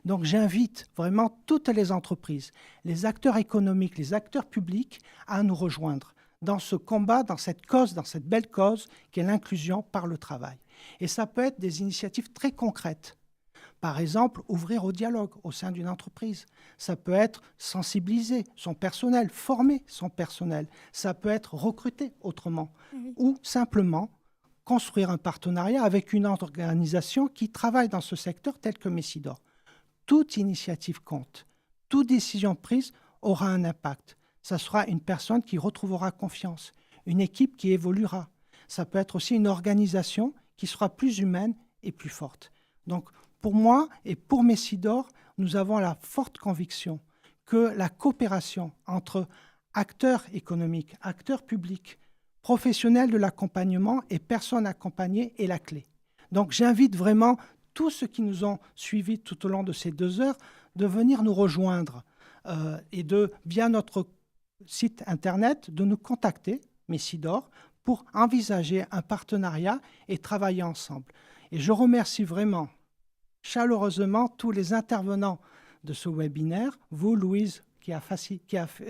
Donc j'invite vraiment toutes les entreprises, les acteurs économiques, les acteurs publics à nous rejoindre dans ce combat, dans cette cause, dans cette belle cause qu'est l'inclusion par le travail. Et ça peut être des initiatives très concrètes. Par exemple, ouvrir au dialogue au sein d'une entreprise. Ça peut être sensibiliser son personnel, former son personnel. Ça peut être recruter autrement. Ou simplement construire un partenariat avec une organisation qui travaille dans ce secteur tel que Messidor. Toute initiative compte. Toute décision prise aura un impact. Ça sera une personne qui retrouvera confiance, une équipe qui évoluera. Ça peut être aussi une organisation qui sera plus humaine et plus forte. Donc, pour moi et pour Messidor, nous avons la forte conviction que la coopération entre acteurs économiques, acteurs publics, professionnels de l'accompagnement et personnes accompagnées est la clé. Donc, j'invite vraiment tous ceux qui nous ont suivis tout au long de ces 2 heures de venir nous rejoindre et via notre site internet, de nous contacter, Messidor, pour envisager un partenariat et travailler ensemble. Et je remercie vraiment chaleureusement tous les intervenants de ce webinaire, vous, Louise,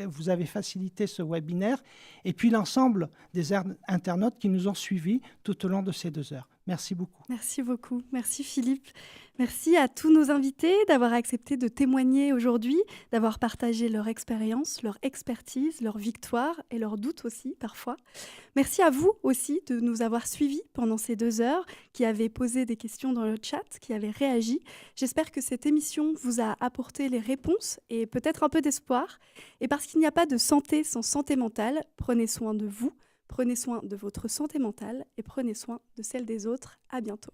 vous avez facilité ce webinaire, et puis l'ensemble des internautes qui nous ont suivis tout au long de ces 2 heures. Merci beaucoup. Merci beaucoup. Merci Philippe. Merci à tous nos invités d'avoir accepté de témoigner aujourd'hui, d'avoir partagé leur expérience, leur expertise, leurs victoires et leurs doutes aussi parfois. Merci à vous aussi de nous avoir suivis pendant ces 2 heures, qui avez posé des questions dans le chat, qui avez réagi. J'espère que cette émission vous a apporté les réponses et peut-être un peu d'espoir. Et parce qu'il n'y a pas de santé sans santé mentale, prenez soin de vous. Prenez soin de votre santé mentale et prenez soin de celle des autres. À bientôt.